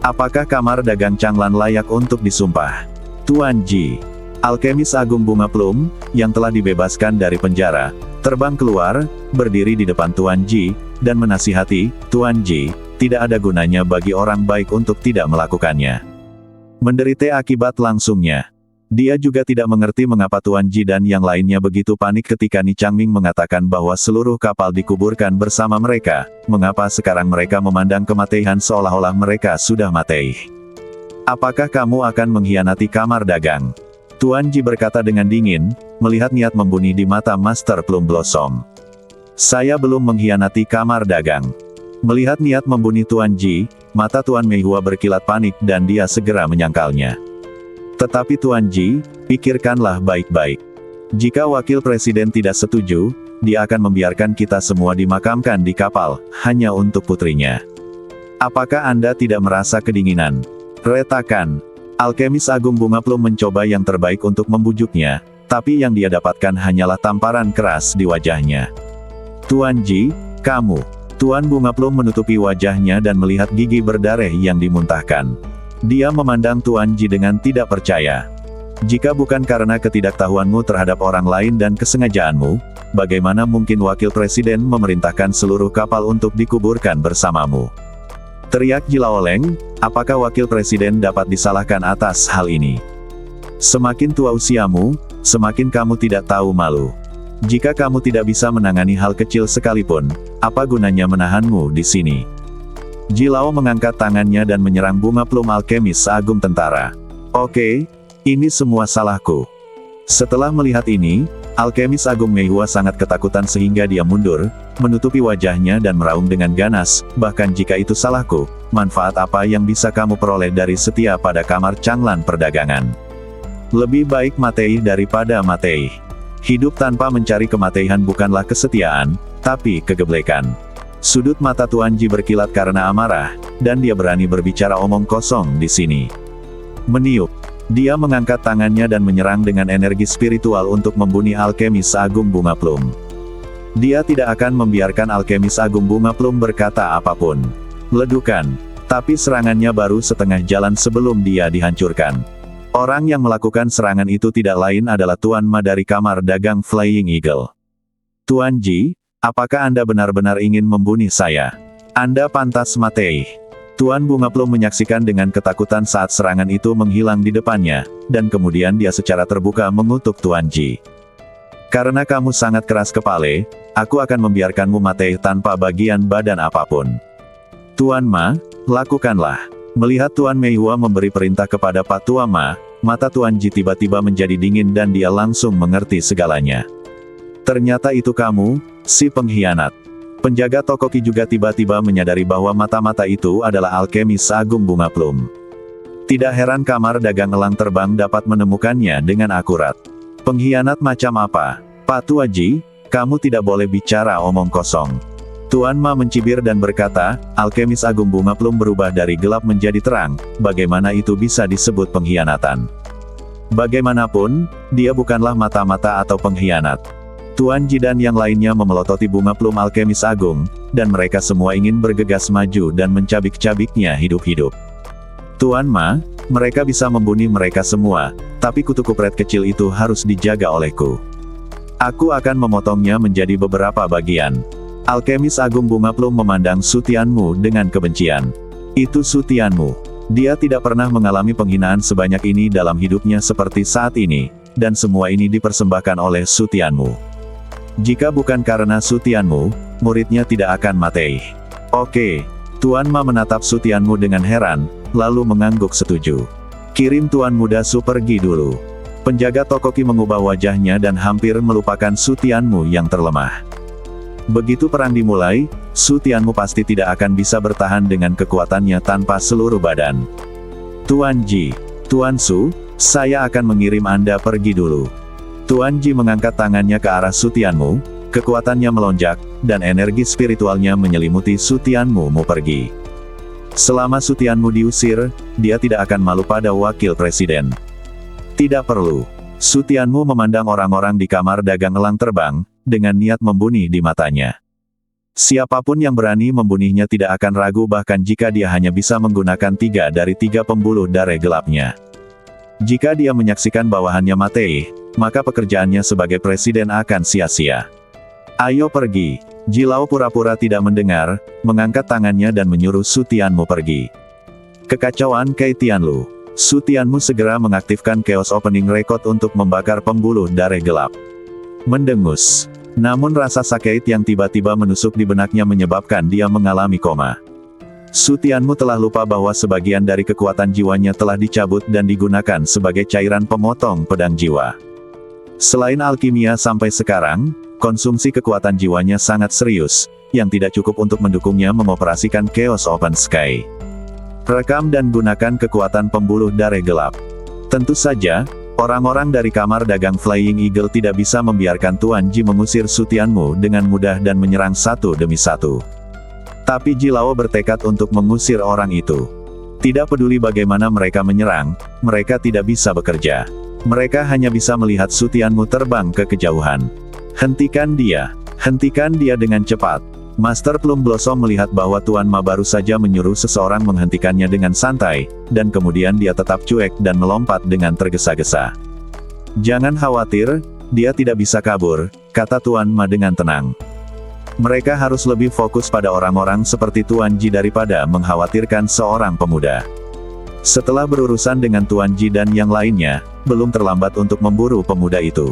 Apakah kamar dagang Changlan layak untuk disumpah? Tuan Ji, alkemis agung bunga plum, yang telah dibebaskan dari penjara, terbang keluar, berdiri di depan Tuan Ji, dan menasihati, Tuan Ji, tidak ada gunanya bagi orang baik untuk tidak melakukannya. Menderita akibat langsungnya. Dia juga tidak mengerti mengapa Tuan Ji dan yang lainnya begitu panik ketika Ni Changming mengatakan bahwa seluruh kapal dikuburkan bersama mereka, mengapa sekarang mereka memandang kematian seolah-olah mereka sudah mati. Apakah kamu akan mengkhianati kamar dagang? Tuan Ji berkata dengan dingin, melihat niat membunuh di mata Master Plum Blossom. Saya belum mengkhianati kamar dagang. Melihat niat membunuh Tuan Ji, mata Tuan Meihua berkilat panik dan dia segera menyangkalnya. Tetapi Tuan Ji, pikirkanlah baik-baik. Jika wakil presiden tidak setuju, dia akan membiarkan kita semua dimakamkan di kapal, hanya untuk putrinya. Apakah Anda tidak merasa kedinginan? Retakan. Alkemis agung bunga plum mencoba yang terbaik untuk membujuknya, tapi yang dia dapatkan hanyalah tamparan keras di wajahnya. Tuan Ji, kamu. Tuan bunga plum menutupi wajahnya dan melihat gigi berdarah yang dimuntahkan. Dia memandang Tuan Ji dengan tidak percaya. Jika bukan karena ketidaktahuanmu terhadap orang lain dan kesengajaanmu, bagaimana mungkin wakil presiden memerintahkan seluruh kapal untuk dikuburkan bersamamu? Teriak Ji Laoleng, apakah wakil presiden dapat disalahkan atas hal ini? Semakin tua usiamu, semakin kamu tidak tahu malu. Jika kamu tidak bisa menangani hal kecil sekalipun, apa gunanya menahanmu di sini? Ji Lao mengangkat tangannya dan menyerang bunga plum alkemis agung tentara. Oke, ini semua salahku. Setelah melihat ini, alkemis agung Meihua sangat ketakutan sehingga dia mundur, menutupi wajahnya dan meraung dengan ganas, bahkan jika itu salahku, manfaat apa yang bisa kamu peroleh dari setia pada kamar Changlan perdagangan? Lebih baik mati daripada mati. Hidup tanpa mencari kematian bukanlah kesetiaan, tapi kegeblekan. Sudut mata Tuan Ji berkilat karena amarah, dan dia berani berbicara omong kosong di sini. Meniup. Dia mengangkat tangannya dan menyerang dengan energi spiritual untuk membunuh alkemis agung bunga plum. Dia tidak akan membiarkan alkemis agung bunga plum berkata apapun. Ledukan. Tapi serangannya baru setengah jalan sebelum dia dihancurkan. Orang yang melakukan serangan itu tidak lain adalah Tuan Ma dari kamar dagang Flying Eagle. Tuan Ji, apakah Anda benar-benar ingin membunuh saya? Anda pantas mati. Tuan Bunga Plum menyaksikan dengan ketakutan saat serangan itu menghilang di depannya, dan kemudian dia secara terbuka mengutuk Tuan Ji. Karena kamu sangat keras kepala, aku akan membiarkanmu mati tanpa bagian badan apapun. Tuan Ma, lakukanlah. Melihat Tuan Meihua memberi perintah kepada Pak Tua Ma, mata Tuan Ji tiba-tiba menjadi dingin dan dia langsung mengerti segalanya. Ternyata itu kamu, si pengkhianat. Penjaga toko Qi juga tiba-tiba menyadari bahwa mata-mata itu adalah alkemis agung bunga plum. Tidak heran kamar dagang elang terbang dapat menemukannya dengan akurat. Pengkhianat macam apa? Pak Tua Ji, kamu tidak boleh bicara omong kosong. Tuan Ma mencibir dan berkata, alkemis agung bunga plum berubah dari gelap menjadi terang, bagaimana itu bisa disebut pengkhianatan? Bagaimanapun, dia bukanlah mata-mata atau pengkhianat. Tuan Ji dan yang lainnya memelototi bunga plum alkemis agung, dan mereka semua ingin bergegas maju dan mencabik-cabiknya hidup-hidup. Tuan Ma, mereka bisa membunuh mereka semua, tapi kutu kupret kecil itu harus dijaga olehku. Aku akan memotongnya menjadi beberapa bagian. Alkemis agung bunga plum memandang Sutianmu dengan kebencian. Itu Sutianmu. Dia tidak pernah mengalami penghinaan sebanyak ini dalam hidupnya seperti saat ini, dan semua ini dipersembahkan oleh Sutianmu. Jika bukan karena Sutianmu, muridnya tidak akan mati. Oke. Tuan Ma menatap Sutianmu dengan heran, lalu mengangguk setuju. Kirim Tuan Muda Su pergi dulu. Penjaga toko Qi mengubah wajahnya dan hampir melupakan Sutianmu yang terlemah. Begitu perang dimulai, Sutianmu pasti tidak akan bisa bertahan dengan kekuatannya tanpa seluruh badan. Tuan Ji, Tuan Su, saya akan mengirim Anda pergi dulu. Tuan Ji mengangkat tangannya ke arah Sutianmu, kekuatannya melonjak, dan energi spiritualnya menyelimuti Sutianmu mau pergi. Selama Sutianmu diusir, dia tidak akan malu pada wakil presiden. Tidak perlu. Su Tianmu memandang orang-orang di kamar dagang elang terbang, dengan niat membunuh di matanya. Siapapun yang berani membunuhnya tidak akan ragu bahkan jika dia hanya bisa menggunakan 3 dari 3 pembuluh darah gelapnya. Jika dia menyaksikan bawahannya mati, maka pekerjaannya sebagai presiden akan sia-sia. Ayo pergi. Jilao pura-pura tidak mendengar, mengangkat tangannya dan menyuruh Su Tianmu pergi. Kekacauan Kai Tianlu. Su Tianmu segera mengaktifkan Chaos Opening Record untuk membakar pembuluh darah gelap. Mendengus. Namun rasa sakit yang tiba-tiba menusuk di benaknya menyebabkan dia mengalami koma. Su Tianmu telah lupa bahwa sebagian dari kekuatan jiwanya telah dicabut dan digunakan sebagai cairan pemotong pedang jiwa. Selain alkimia sampai sekarang, konsumsi kekuatan jiwanya sangat serius, yang tidak cukup untuk mendukungnya mengoperasikan Chaos Open Sky. Rekam dan gunakan kekuatan pembuluh darah gelap. Tentu saja, orang-orang dari kamar dagang Flying Eagle tidak bisa membiarkan Tuan Ji mengusir Su Tianmu dengan mudah dan menyerang satu demi satu. Tapi Jilao bertekad untuk mengusir orang itu. Tidak peduli bagaimana mereka menyerang, mereka tidak bisa bekerja. Mereka hanya bisa melihat Su Tianmu terbang ke kejauhan. Hentikan dia dengan cepat. Master Plum Blossom melihat bahwa Tuan Ma baru saja menyuruh seseorang menghentikannya dengan santai, dan kemudian dia tetap cuek dan melompat dengan tergesa-gesa. Jangan khawatir, dia tidak bisa kabur, kata Tuan Ma dengan tenang. Mereka harus lebih fokus pada orang-orang seperti Tuan Ji daripada mengkhawatirkan seorang pemuda. Setelah berurusan dengan Tuan Ji dan yang lainnya, belum terlambat untuk memburu pemuda itu.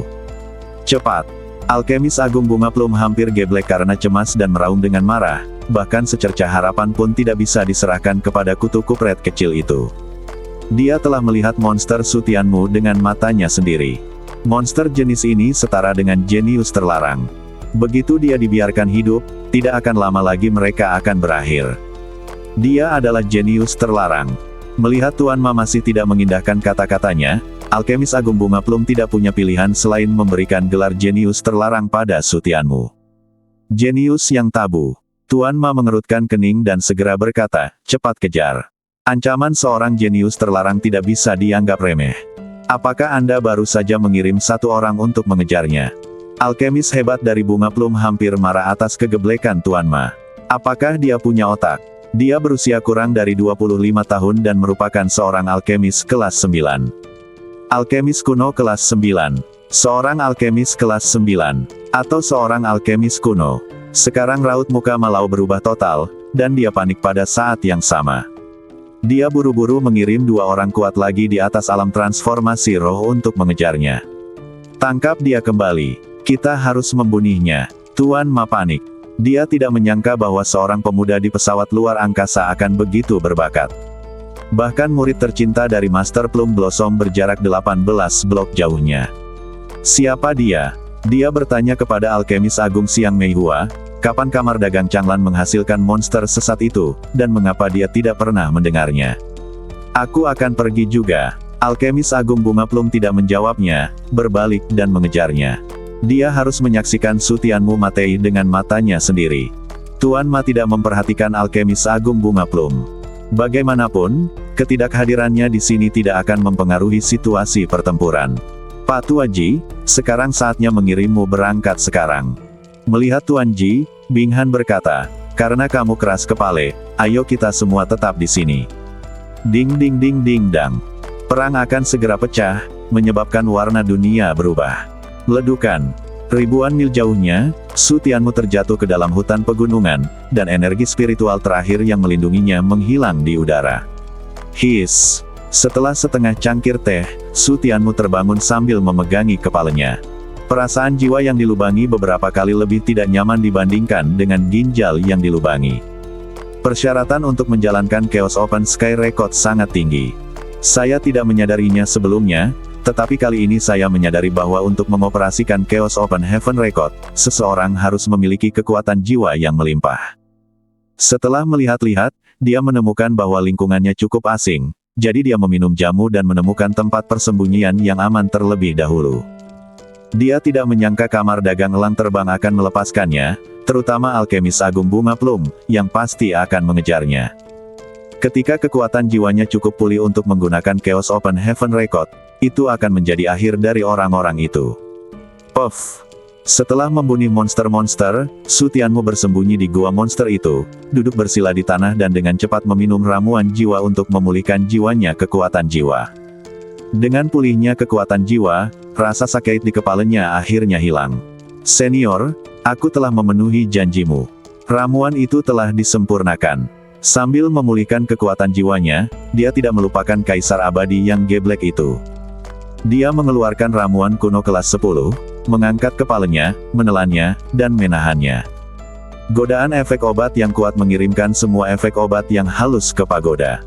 Cepat! Alkemis Agung Bunga Plum hampir geblek karena cemas dan meraung dengan marah, bahkan secercah harapan pun tidak bisa diserahkan kepada kutu kupret kecil itu. Dia telah melihat monster Su Tianmu dengan matanya sendiri. Monster jenis ini setara dengan jenius terlarang. Begitu dia dibiarkan hidup, tidak akan lama lagi mereka akan berakhir. Dia adalah jenius terlarang. Melihat Tuan Ma masih tidak mengindahkan kata-katanya, Alkemis Agung Bunga Plum tidak punya pilihan selain memberikan gelar jenius terlarang pada Su Tianmu. Jenius yang tabu. Tuan Ma mengerutkan kening dan segera berkata, cepat kejar. Ancaman seorang jenius terlarang tidak bisa dianggap remeh. Apakah Anda baru saja mengirim satu orang untuk mengejarnya? Alkemis hebat dari Bunga Plum hampir marah atas kegeblekan Tuan Ma. Apakah dia punya otak? Dia berusia kurang dari 25 tahun dan merupakan seorang alkemis kelas 9. Alkemis kuno kelas 9. Seorang alkemis kelas 9. Atau seorang alkemis kuno. Sekarang raut muka Malau berubah total, dan dia panik pada saat yang sama. Dia buru-buru mengirim 2 orang kuat lagi di atas alam transformasi roh untuk mengejarnya. Tangkap dia kembali. Kita harus membunuhnya. Tuan Ma panik. Dia tidak menyangka bahwa seorang pemuda di pesawat luar angkasa akan begitu berbakat. Bahkan murid tercinta dari Master Plum Blossom berjarak 18 blok jauhnya. Siapa dia? Dia bertanya kepada Alkemis Agung Siang Meihua, kapan kamar dagang Changlan menghasilkan monster sesat itu, dan mengapa dia tidak pernah mendengarnya. Aku akan pergi juga. Alkemis Agung Bunga Plum tidak menjawabnya, berbalik dan mengejarnya. Dia harus menyaksikan Su Tianmu mati dengan matanya sendiri. Tuan Ma tidak memperhatikan Alkemis Agung Bunga Plum. Bagaimanapun, ketidakhadirannya di sini tidak akan mempengaruhi situasi pertempuran. Pak Tuan Ji, sekarang saatnya mengirimmu berangkat sekarang. Melihat Tuan Ji, Bing Han berkata, karena kamu keras kepala, ayo kita semua tetap di sini. Ding ding ding ding dang. Perang akan segera pecah, menyebabkan warna dunia berubah. Ledukan. Ribuan mil jauhnya, Su Tianmu terjatuh ke dalam hutan pegunungan, dan energi spiritual terakhir yang melindunginya menghilang di udara. Hiss. Setelah setengah cangkir teh, Su Tianmu terbangun sambil memegangi kepalanya. Perasaan jiwa yang dilubangi beberapa kali lebih tidak nyaman dibandingkan dengan ginjal yang dilubangi. Persyaratan untuk menjalankan Chaos Open Sky Record sangat tinggi. Saya tidak menyadarinya sebelumnya, tetapi kali ini saya menyadari bahwa untuk mengoperasikan Chaos Open Heaven Record, seseorang harus memiliki kekuatan jiwa yang melimpah. Setelah melihat-lihat, dia menemukan bahwa lingkungannya cukup asing, jadi dia meminum jamu dan menemukan tempat persembunyian yang aman terlebih dahulu. Dia tidak menyangka kamar dagang elang terbang akan melepaskannya, terutama Alkemis Agung Bunga Plum, yang pasti akan mengejarnya. Ketika kekuatan jiwanya cukup pulih untuk menggunakan Chaos Open Heaven Record, itu akan menjadi akhir dari orang-orang itu. Puff. Setelah membunuh monster-monster, Su Tianmu bersembunyi di gua monster itu, duduk bersila di tanah dan dengan cepat meminum ramuan jiwa untuk memulihkan jiwanya kekuatan jiwa. Dengan pulihnya kekuatan jiwa, rasa sakit di kepalanya akhirnya hilang. Senior, aku telah memenuhi janjimu. Ramuan itu telah disempurnakan. Sambil memulihkan kekuatan jiwanya, dia tidak melupakan Kaisar Abadi yang geblek itu. Dia mengeluarkan ramuan kuno kelas 10, mengangkat kepalanya, menelannya, dan menahannya. Godaan efek obat yang kuat mengirimkan semua efek obat yang halus ke pagoda.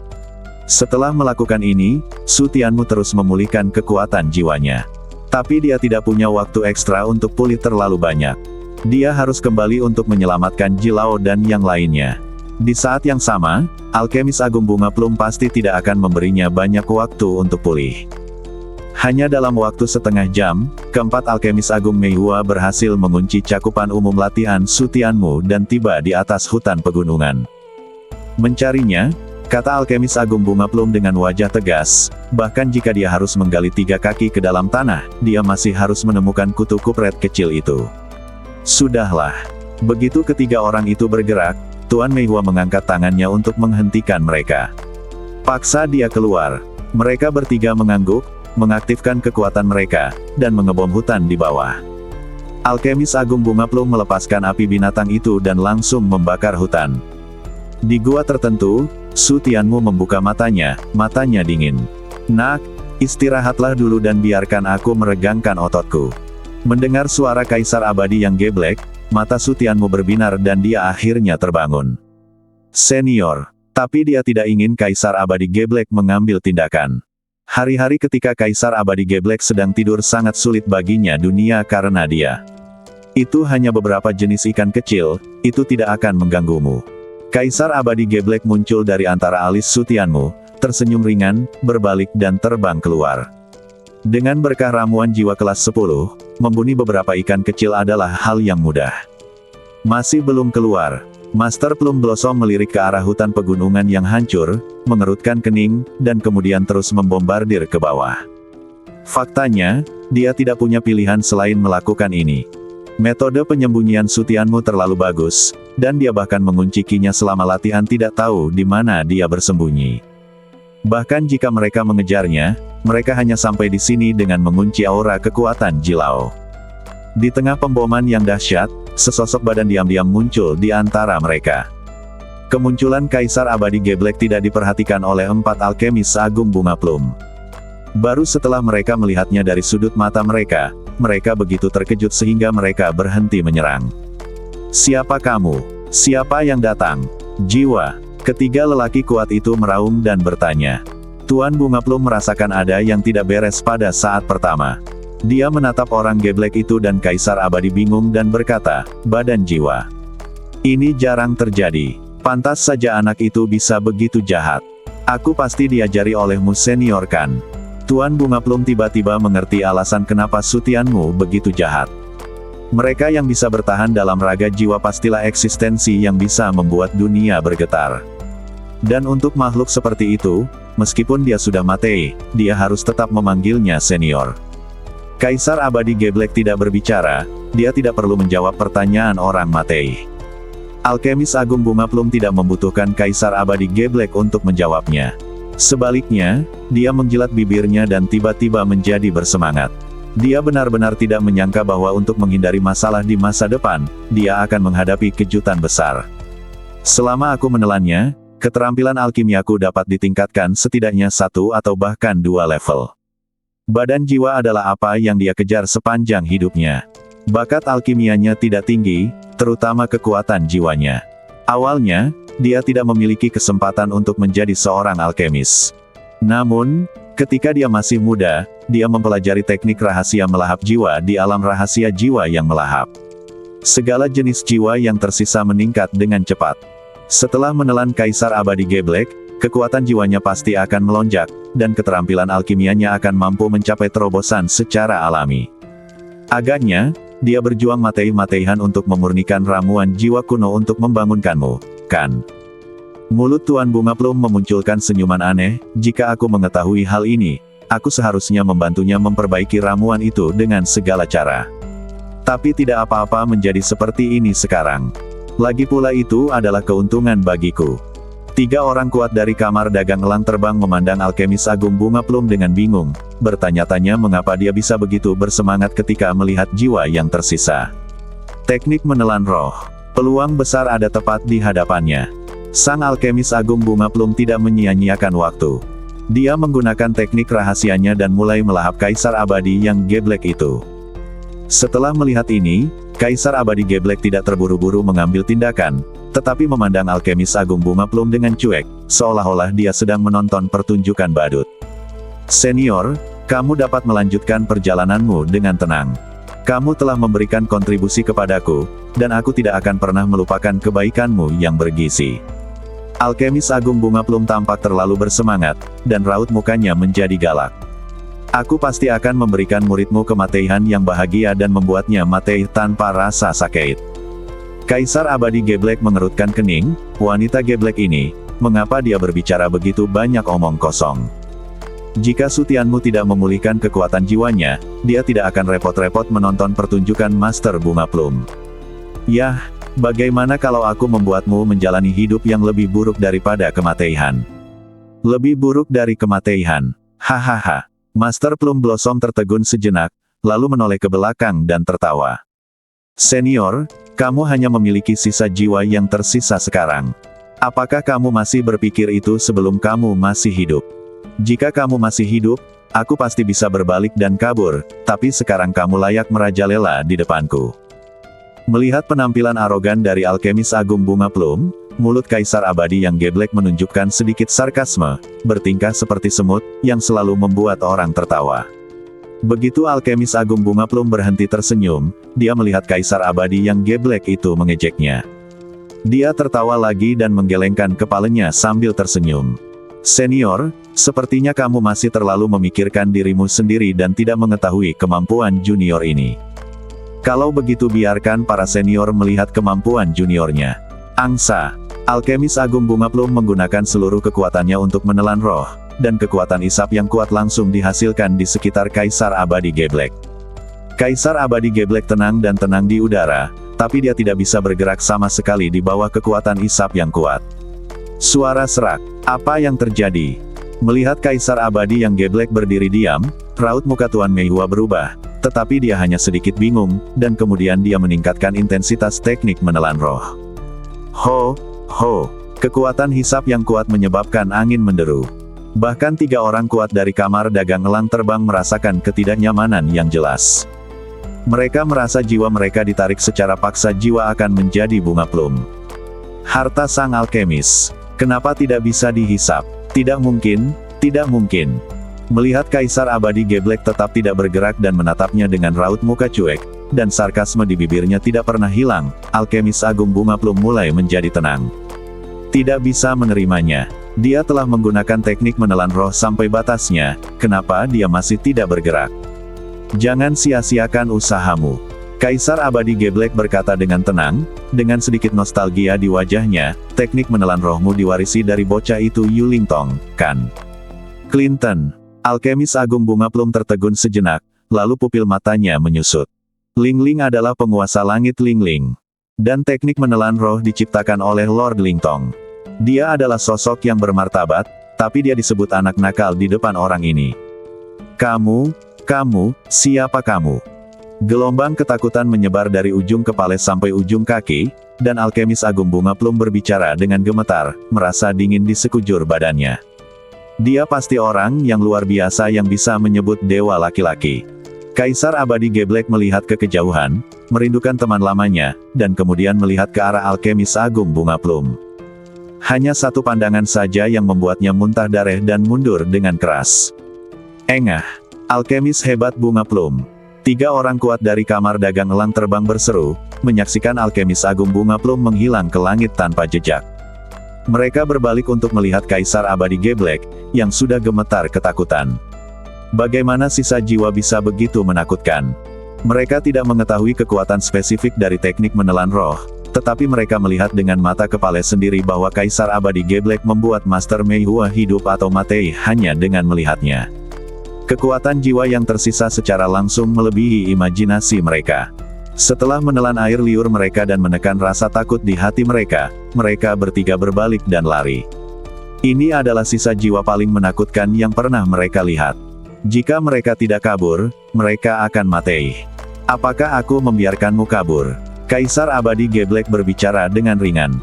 Setelah melakukan ini, Su Tianmu terus memulihkan kekuatan jiwanya. Tapi dia tidak punya waktu ekstra untuk pulih terlalu banyak. Dia harus kembali untuk menyelamatkan Jilao dan yang lainnya. Di saat yang sama, alkemis Agung Bunga Plum pasti tidak akan memberinya banyak waktu untuk pulih. Hanya dalam waktu setengah jam, keempat alkemis Agung Meihua berhasil mengunci cakupan umum latihan Su Tianmu dan tiba di atas hutan pegunungan. Mencarinya, kata alkemis Agung Bunga Plum dengan wajah tegas, bahkan jika dia harus menggali 3 kaki ke dalam tanah, dia masih harus menemukan kutu kupret kecil itu. Sudahlah. Begitu ketiga orang itu bergerak, Tuan Meihua mengangkat tangannya untuk menghentikan mereka. Paksa dia keluar. Mereka bertiga mengangguk, mengaktifkan kekuatan mereka, dan mengebom hutan di bawah. Alkemis Agung Bunga Plum melepaskan api binatang itu dan langsung membakar hutan. Di gua tertentu, Su Tianmu membuka matanya dingin. Nak, istirahatlah dulu dan biarkan aku meregangkan ototku. Mendengar suara Kaisar Abadi yang geblek, mata Su Tianmu berbinar dan dia akhirnya terbangun. Senior, tapi dia tidak ingin Kaisar Abadi geblek mengambil tindakan. Hari-hari ketika Kaisar Abadi geblek sedang tidur sangat sulit baginya dunia karena dia. Itu hanya beberapa jenis ikan kecil, itu tidak akan mengganggumu. Kaisar Abadi geblek muncul dari antara alis Su Tianmu, tersenyum ringan, berbalik dan terbang keluar. Dengan berkah ramuan jiwa kelas 10, membunuh beberapa ikan kecil adalah hal yang mudah. Masih belum keluar, Master Plum Blossom melirik ke arah hutan pegunungan yang hancur, mengerutkan kening, dan kemudian terus membombardir ke bawah. Faktanya, dia tidak punya pilihan selain melakukan ini. Metode penyembunyian Su Tianmu terlalu bagus, dan dia bahkan menguncinya selama latihan tidak tahu di mana dia bersembunyi. Bahkan jika mereka mengejarnya, mereka hanya sampai di sini dengan mengunci aura kekuatan Jilao. Di tengah pemboman yang dahsyat, sesosok badan diam-diam muncul di antara mereka. Kemunculan Kaisar Abadi geblek tidak diperhatikan oleh 4 alkemis Agung Bunga Plum. Baru setelah mereka melihatnya dari sudut mata mereka, mereka begitu terkejut sehingga mereka berhenti menyerang. Siapa kamu? Siapa yang datang? Jiwa. Ketiga lelaki kuat itu meraung dan bertanya. Tuan Bunga Plum merasakan ada yang tidak beres pada saat pertama. Dia menatap orang geblek itu dan Kaisar Abadi bingung dan berkata, badan jiwa. Ini jarang terjadi. Pantas saja anak itu bisa begitu jahat. Aku pasti diajari olehmu senior kan? Tuan Bunga Plum tiba-tiba mengerti alasan kenapa Su Tianmu begitu jahat. Mereka yang bisa bertahan dalam raga jiwa pastilah eksistensi yang bisa membuat dunia bergetar. Dan untuk makhluk seperti itu, meskipun dia sudah mati, dia harus tetap memanggilnya senior. Kaisar Abadi geblek tidak berbicara, dia tidak perlu menjawab pertanyaan orang mati. Alkemis Agung Bunga Plum tidak membutuhkan Kaisar Abadi geblek untuk menjawabnya. Sebaliknya, dia menjilat bibirnya dan tiba-tiba menjadi bersemangat. Dia benar-benar tidak menyangka bahwa untuk menghindari masalah di masa depan, dia akan menghadapi kejutan besar. Selama aku menelannya, keterampilan alkimiaku dapat ditingkatkan setidaknya 1 atau bahkan 2 level. Badan jiwa adalah apa yang dia kejar sepanjang hidupnya. Bakat alkimianya tidak tinggi, terutama kekuatan jiwanya. Awalnya, dia tidak memiliki kesempatan untuk menjadi seorang alkemis. Namun, ketika dia masih muda, dia mempelajari teknik rahasia melahap jiwa di alam rahasia jiwa yang melahap. Segala jenis jiwa yang tersisa meningkat dengan cepat. Setelah menelan Kaisar Abadi geblek, kekuatan jiwanya pasti akan melonjak, dan keterampilan alkimianya akan mampu mencapai terobosan secara alami. Agaknya, dia berjuang mati-matian untuk memurnikan ramuan jiwa kuno untuk membangunkanmu, kan? Mulut Tuan Bunga Plum memunculkan senyuman aneh, jika aku mengetahui hal ini, aku seharusnya membantunya memperbaiki ramuan itu dengan segala cara. Tapi tidak apa-apa menjadi seperti ini sekarang. Lagi pula itu adalah keuntungan bagiku. 3 orang kuat dari kamar dagang elang terbang memandang alkemis agung bunga plum dengan bingung, bertanya-tanya mengapa dia bisa begitu bersemangat ketika melihat jiwa yang tersisa. Teknik menelan roh. Peluang besar ada tepat di hadapannya. Sang alkemis agung bunga plum tidak menyia-nyiakan waktu. Dia menggunakan teknik rahasianya dan mulai melahap kaisar abadi yang geblek itu. Setelah melihat ini, Kaisar Abadi Geblek tidak terburu-buru mengambil tindakan, tetapi memandang alkemis agung bunga plum dengan cuek, seolah-olah dia sedang menonton pertunjukan badut. Senior, kamu dapat melanjutkan perjalananmu dengan tenang. Kamu telah memberikan kontribusi kepadaku, dan aku tidak akan pernah melupakan kebaikanmu yang bergizi. Alkemis agung bunga plum tampak terlalu bersemangat, dan raut mukanya menjadi galak. Aku pasti akan memberikan muridmu kematian yang bahagia dan membuatnya mati tanpa rasa sakit. Kaisar Abadi Geblek mengerutkan kening, wanita geblek ini, mengapa dia berbicara begitu banyak omong kosong? Jika Sutianmu tidak memulihkan kekuatan jiwanya, dia tidak akan repot-repot menonton pertunjukan Master Bunga Plum. Yah, bagaimana kalau aku membuatmu menjalani hidup yang lebih buruk daripada kematian? Lebih buruk dari kematian, hahaha. Master Plum Blossom tertegun sejenak, lalu menoleh ke belakang dan tertawa. Senior, kamu hanya memiliki sisa jiwa yang tersisa sekarang. Apakah kamu masih berpikir itu sebelum kamu masih hidup? Jika kamu masih hidup, aku pasti bisa berbalik dan kabur, tapi sekarang kamu layak merajalela di depanku. Melihat penampilan arogan dari alkemis agung bunga plum, mulut Kaisar Abadi yang geblek menunjukkan sedikit sarkasme, bertingkah seperti semut, yang selalu membuat orang tertawa. Begitu alkemis agung bunga plum berhenti tersenyum, dia melihat Kaisar Abadi yang geblek itu mengejeknya. Dia tertawa lagi dan menggelengkan kepalanya sambil tersenyum. Senior, sepertinya kamu masih terlalu memikirkan dirimu sendiri dan tidak mengetahui kemampuan junior ini. Kalau begitu biarkan para senior melihat kemampuan juniornya. Angsa. Alkemis agung bunga plum menggunakan seluruh kekuatannya untuk menelan roh, dan kekuatan isap yang kuat langsung dihasilkan di sekitar Kaisar Abadi Geblek. Kaisar Abadi Geblek tenang dan tenang di udara, tapi dia tidak bisa bergerak sama sekali di bawah kekuatan isap yang kuat. Suara serak. Apa yang terjadi? Melihat Kaisar Abadi yang geblek berdiri diam, raut muka Tuan Meihua berubah, tetapi dia hanya sedikit bingung, dan kemudian dia meningkatkan intensitas teknik menelan roh. Ho, ho, kekuatan hisap yang kuat menyebabkan angin menderu. Bahkan 3 orang kuat dari kamar dagang elang terbang merasakan ketidaknyamanan yang jelas. Mereka merasa jiwa mereka ditarik secara paksa, jiwa akan menjadi bunga plum. Harta sang alkemis. Kenapa tidak bisa dihisap? Tidak mungkin, tidak mungkin. Melihat Kaisar Abadi Geblek tetap tidak bergerak dan menatapnya dengan raut muka cuek, dan sarkasme di bibirnya tidak pernah hilang, alkemis agung bunga plum mulai menjadi tenang. Tidak bisa menerimanya. Dia telah menggunakan teknik menelan roh sampai batasnya, kenapa dia masih tidak bergerak? Jangan sia-siakan usahamu. Kaisar Abadi Geblek berkata dengan tenang, dengan sedikit nostalgia di wajahnya, teknik menelan rohmu diwarisi dari bocah itu Yuling Tong, kan? Clinton. Alkemis agung bunga plum tertegun sejenak, lalu pupil matanya menyusut. Ling Ling adalah penguasa langit Ling Ling. Dan teknik menelan roh diciptakan oleh Lord Ling Tong. Dia adalah sosok yang bermartabat, tapi dia disebut anak nakal di depan orang ini. Kamu, siapa kamu? Gelombang ketakutan menyebar dari ujung kepala sampai ujung kaki, dan alkemis agung bunga plum berbicara dengan gemetar, merasa dingin di sekujur badannya. Dia pasti orang yang luar biasa yang bisa menyebut dewa laki-laki. Kaisar Abadi Geblek melihat ke kejauhan, merindukan teman lamanya, dan kemudian melihat ke arah alkemis agung bunga plum. Hanya satu pandangan saja yang membuatnya muntah darah dan mundur dengan keras. Engah! Alkemis hebat bunga plum. 3 orang kuat dari kamar dagang elang terbang berseru, menyaksikan alkemis agung bunga plum menghilang ke langit tanpa jejak. Mereka berbalik untuk melihat Kaisar Abadi Geblek, yang sudah gemetar ketakutan. Bagaimana sisa jiwa bisa begitu menakutkan? Mereka tidak mengetahui kekuatan spesifik dari teknik menelan roh, tetapi mereka melihat dengan mata kepala sendiri bahwa Kaisar Abadi Geblek membuat Master Meihua hidup atau mati hanya dengan melihatnya. Kekuatan jiwa yang tersisa secara langsung melebihi imajinasi mereka. Setelah menelan air liur mereka dan menekan rasa takut di hati mereka, mereka bertiga berbalik dan lari. Ini adalah sisa jiwa paling menakutkan yang pernah mereka lihat. Jika mereka tidak kabur, mereka akan mati. Apakah aku membiarkanmu kabur? Kaisar Abadi Geblek berbicara dengan ringan.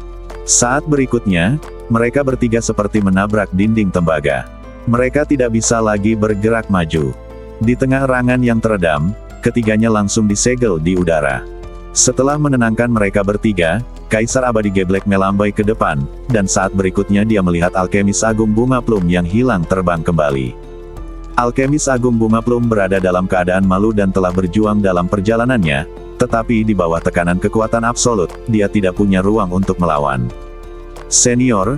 Saat berikutnya, mereka bertiga seperti menabrak dinding tembaga. Mereka tidak bisa lagi bergerak maju. Di tengah rangan yang teredam, ketiganya langsung disegel di udara. Setelah menenangkan mereka bertiga, Kaisar Abadi Geblek melambai ke depan, dan saat berikutnya dia melihat Alkemis Agung Bunga Plum yang hilang terbang kembali. Alkemis Agung Bunga Plum berada dalam keadaan malu dan telah berjuang dalam perjalanannya, tetapi di bawah tekanan kekuatan absolut, dia tidak punya ruang untuk melawan. Senior,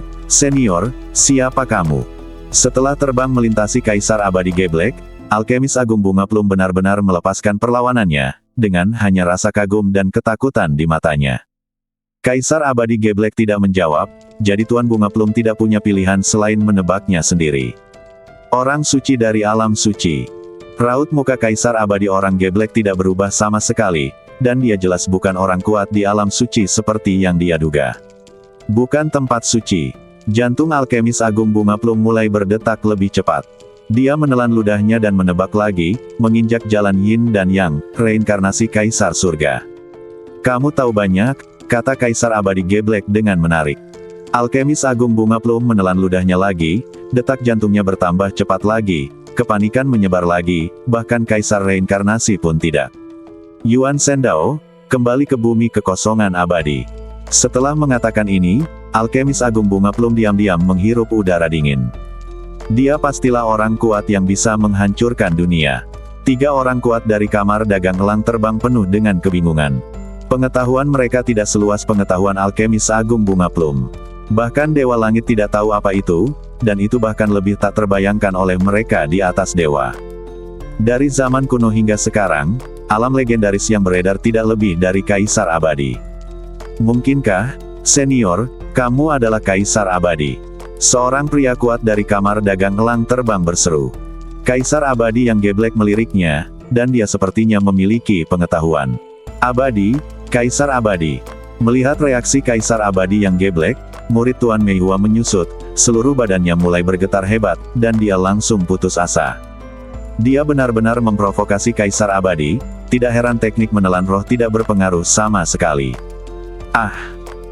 siapa kamu? Setelah terbang melintasi Kaisar Abadi Geblek, Alkemis Agung Bunga Plum benar-benar melepaskan perlawanannya, dengan hanya rasa kagum dan ketakutan di matanya. Kaisar Abadi Geblek tidak menjawab, jadi Tuan Bunga Plum tidak punya pilihan selain menebaknya sendiri. Orang suci dari alam suci. Raut muka Kaisar Abadi orang Geblek tidak berubah sama sekali, dan dia jelas bukan orang kuat di alam suci seperti yang dia duga. Bukan tempat suci. Jantung Alkemis Agung Bunga Plum mulai berdetak lebih cepat. Dia menelan ludahnya dan menebak lagi, menginjak jalan Yin dan Yang, reinkarnasi Kaisar Surga. Kamu tahu banyak, kata Kaisar Abadi Geblek dengan menarik. Alkemis Agung Bunga Plum menelan ludahnya lagi, detak jantungnya bertambah cepat lagi, kepanikan menyebar lagi, bahkan Kaisar reinkarnasi pun tidak. Yuan Sendao, kembali ke bumi kekosongan abadi. Setelah mengatakan ini, Alkemis Agung Bunga Plum diam-diam menghirup udara dingin. Dia pastilah orang kuat yang bisa menghancurkan dunia. 3 orang kuat dari kamar dagang elang terbang penuh dengan kebingungan. Pengetahuan mereka tidak seluas pengetahuan Alkemis Agung Bunga Plum. Bahkan Dewa Langit tidak tahu apa itu, dan itu bahkan lebih tak terbayangkan oleh mereka di atas dewa. Dari zaman kuno hingga sekarang, alam legendaris yang beredar tidak lebih dari Kaisar Abadi. Mungkinkah, senior, kamu adalah Kaisar Abadi? Seorang pria kuat dari kamar dagang elang terbang berseru. Kaisar Abadi yang Geblek meliriknya, dan dia sepertinya memiliki pengetahuan. Abadi, Kaisar Abadi. Melihat reaksi Kaisar Abadi yang Geblek, murid Tuan Meihua menyusut, seluruh badannya mulai bergetar hebat, dan dia langsung putus asa. Dia benar-benar memprovokasi Kaisar Abadi, tidak heran teknik menelan roh tidak berpengaruh sama sekali.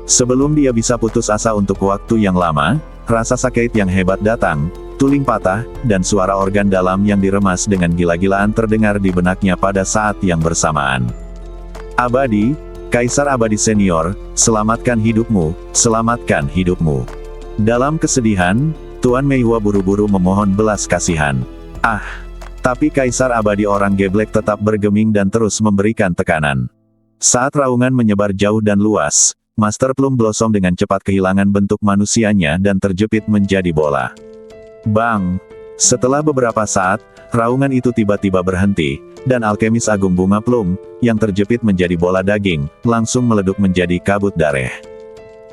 Sebelum dia bisa putus asa untuk waktu yang lama, rasa sakit yang hebat datang, tulang patah, dan suara organ dalam yang diremas dengan gila-gilaan terdengar di benaknya pada saat yang bersamaan. Abadi, Kaisar Abadi Senior, selamatkan hidupmu, selamatkan hidupmu. Dalam kesedihan, Tuan Meihua buru-buru memohon belas kasihan. Tapi Kaisar Abadi orang Geblek tetap bergeming dan terus memberikan tekanan. Saat raungan menyebar jauh dan luas, Master Plum Blossom dengan cepat kehilangan bentuk manusianya dan terjepit menjadi bola. Bang! Setelah beberapa saat, raungan itu tiba-tiba berhenti, dan Alkemis Agung Bunga Plum, yang terjepit menjadi bola daging, langsung meleduk menjadi kabut darah.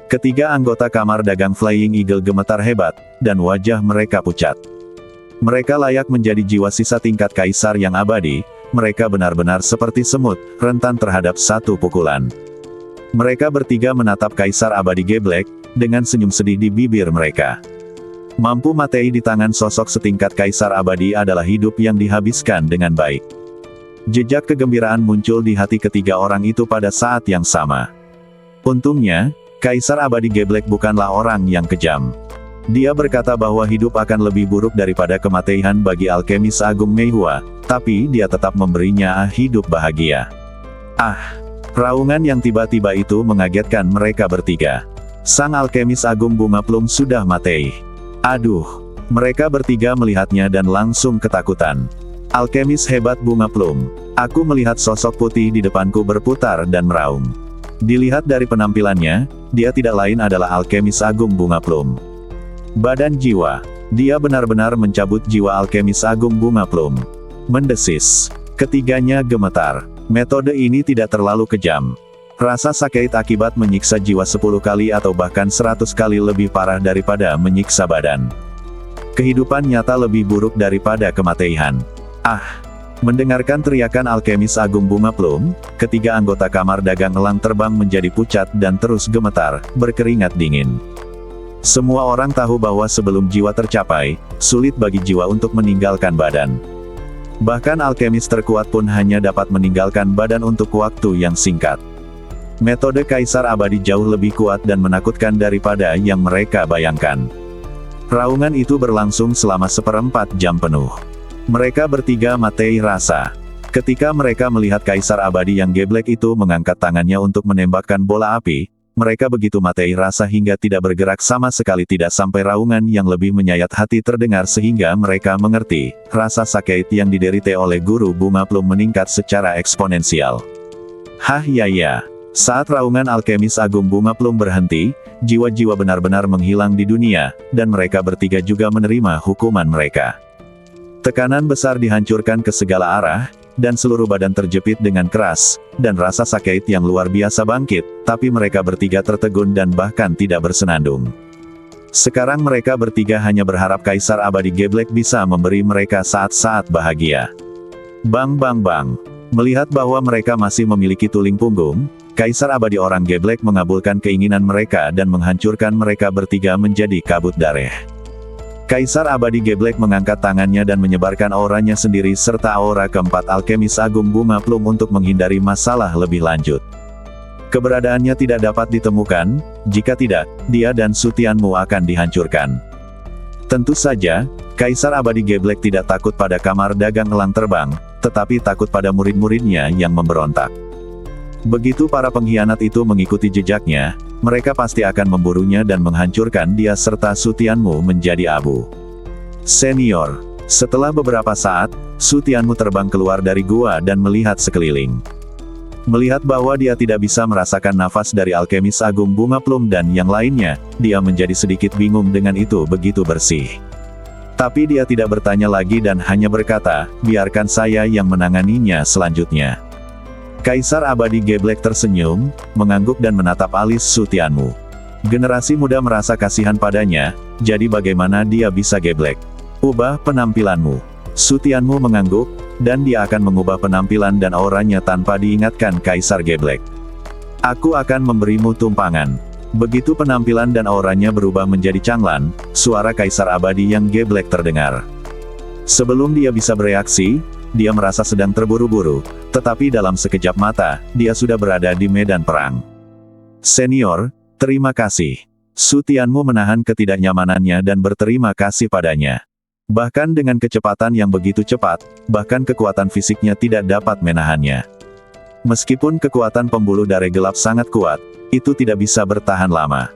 Ketiga anggota kamar dagang Flying Eagle gemetar hebat, dan wajah mereka pucat. Mereka layak menjadi jiwa sisa tingkat Kaisar yang abadi, mereka benar-benar seperti semut, rentan terhadap satu pukulan. Mereka bertiga menatap Kaisar Abadi Geblek, dengan senyum sedih di bibir mereka. Mampu mati di tangan sosok setingkat Kaisar Abadi adalah hidup yang dihabiskan dengan baik. Jejak kegembiraan muncul di hati ketiga orang itu pada saat yang sama. Untungnya, Kaisar Abadi Geblek bukanlah orang yang kejam. Dia berkata bahwa hidup akan lebih buruk daripada kematian bagi Alkemis Agung Meihua, tapi dia tetap memberinya hidup bahagia. Raungan yang tiba-tiba itu mengagetkan mereka bertiga. Sang Alkemis Agung Bunga Plum sudah mati. Mereka bertiga melihatnya dan langsung ketakutan. Alkemis hebat Bunga Plum. Aku melihat sosok putih di depanku berputar dan meraung. Dilihat dari penampilannya, dia tidak lain adalah Alkemis Agung Bunga Plum. Badan jiwa. Dia benar-benar mencabut jiwa Alkemis Agung Bunga Plum. Mendesis. Ketiganya gemetar. Metode ini tidak terlalu kejam. Rasa sakit akibat menyiksa jiwa 10 kali atau bahkan 100 kali lebih parah daripada menyiksa badan. Kehidupan nyata lebih buruk daripada kematian. Ah! Mendengarkan teriakan alkemis agung bunga plum, ketiga anggota kamar dagang elang terbang menjadi pucat dan terus gemetar, berkeringat dingin. Semua orang tahu bahwa sebelum jiwa tercapai, sulit bagi jiwa untuk meninggalkan badan. Bahkan alkemis terkuat pun hanya dapat meninggalkan badan untuk waktu yang singkat. Metode Kaisar Abadi jauh lebih kuat dan menakutkan daripada yang mereka bayangkan. Raungan itu berlangsung selama 1/4 jam penuh. Mereka bertiga mati rasa. Ketika mereka melihat Kaisar Abadi yang geblek itu mengangkat tangannya untuk menembakkan bola api, mereka begitu mati rasa hingga tidak bergerak sama sekali, tidak sampai raungan yang lebih menyayat hati terdengar sehingga mereka mengerti, rasa sakit yang diderita oleh guru bunga plum meningkat secara eksponensial. Hah ya. Saat raungan alkemis agung bunga plum berhenti, jiwa-jiwa benar-benar menghilang di dunia, dan mereka bertiga juga menerima hukuman mereka. Tekanan besar dihancurkan ke segala arah, dan seluruh badan terjepit dengan keras, dan rasa sakit yang luar biasa bangkit, tapi mereka bertiga tertegun dan bahkan tidak bersenandung. Sekarang mereka bertiga hanya berharap Kaisar Abadi geblek bisa memberi mereka saat-saat bahagia. Bang bang bang. Melihat bahwa mereka masih memiliki tulang punggung, Kaisar Abadi orang geblek mengabulkan keinginan mereka dan menghancurkan mereka bertiga menjadi kabut darah. Kaisar Abadi geblek mengangkat tangannya dan menyebarkan auranya sendiri serta aura keempat alkemis agung bunga plum untuk menghindari masalah lebih lanjut. Keberadaannya tidak dapat ditemukan, jika tidak, dia dan Sutianmu akan dihancurkan. Tentu saja, Kaisar Abadi geblek tidak takut pada kamar dagang elang terbang, tetapi takut pada murid-muridnya yang memberontak. Begitu para pengkhianat itu mengikuti jejaknya, mereka pasti akan memburunya dan menghancurkan dia serta Sutianmu menjadi abu. Senior. Setelah beberapa saat, Sutianmu terbang keluar dari gua dan melihat sekeliling. Melihat bahwa dia tidak bisa merasakan nafas dari alkemis agung bunga plum dan yang lainnya, dia menjadi sedikit bingung dengan itu begitu bersih. Tapi dia tidak bertanya lagi dan hanya berkata, biarkan saya yang menanganinya selanjutnya. Kaisar Abadi geblek tersenyum, mengangguk dan menatap alis Sutianmu. Generasi muda merasa kasihan padanya, jadi bagaimana dia bisa geblek? Ubah penampilanmu. Sutianmu mengangguk, dan dia akan mengubah penampilan dan auranya tanpa diingatkan Kaisar geblek. Aku akan memberimu tumpangan. Begitu penampilan dan auranya berubah menjadi canglan, suara Kaisar Abadi yang geblek terdengar. Sebelum dia bisa bereaksi, dia merasa sedang terburu-buru, tetapi dalam sekejap mata, dia sudah berada di medan perang. Senior, terima kasih. Sutianmu menahan ketidaknyamanannya dan berterima kasih padanya. Bahkan dengan kecepatan yang begitu cepat, bahkan kekuatan fisiknya tidak dapat menahannya. Meskipun kekuatan pembuluh darah gelap sangat kuat, itu tidak bisa bertahan lama.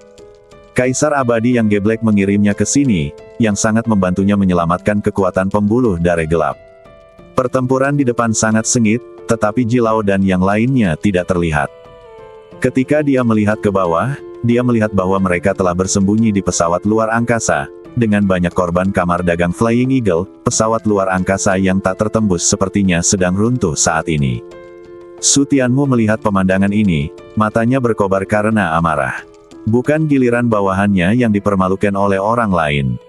Kaisar Abadi yang geblek mengirimnya ke sini, yang sangat membantunya menyelamatkan kekuatan pembuluh darah gelap. Pertempuran di depan sangat sengit, tetapi Jilau dan yang lainnya tidak terlihat. Ketika dia melihat ke bawah, dia melihat bahwa mereka telah bersembunyi di pesawat luar angkasa, dengan banyak korban kamar dagang Flying Eagle, pesawat luar angkasa yang tak tertembus sepertinya sedang runtuh saat ini. Sutianmu melihat pemandangan ini, matanya berkobar karena amarah. Bukan giliran bawahannya yang dipermalukan oleh orang lain.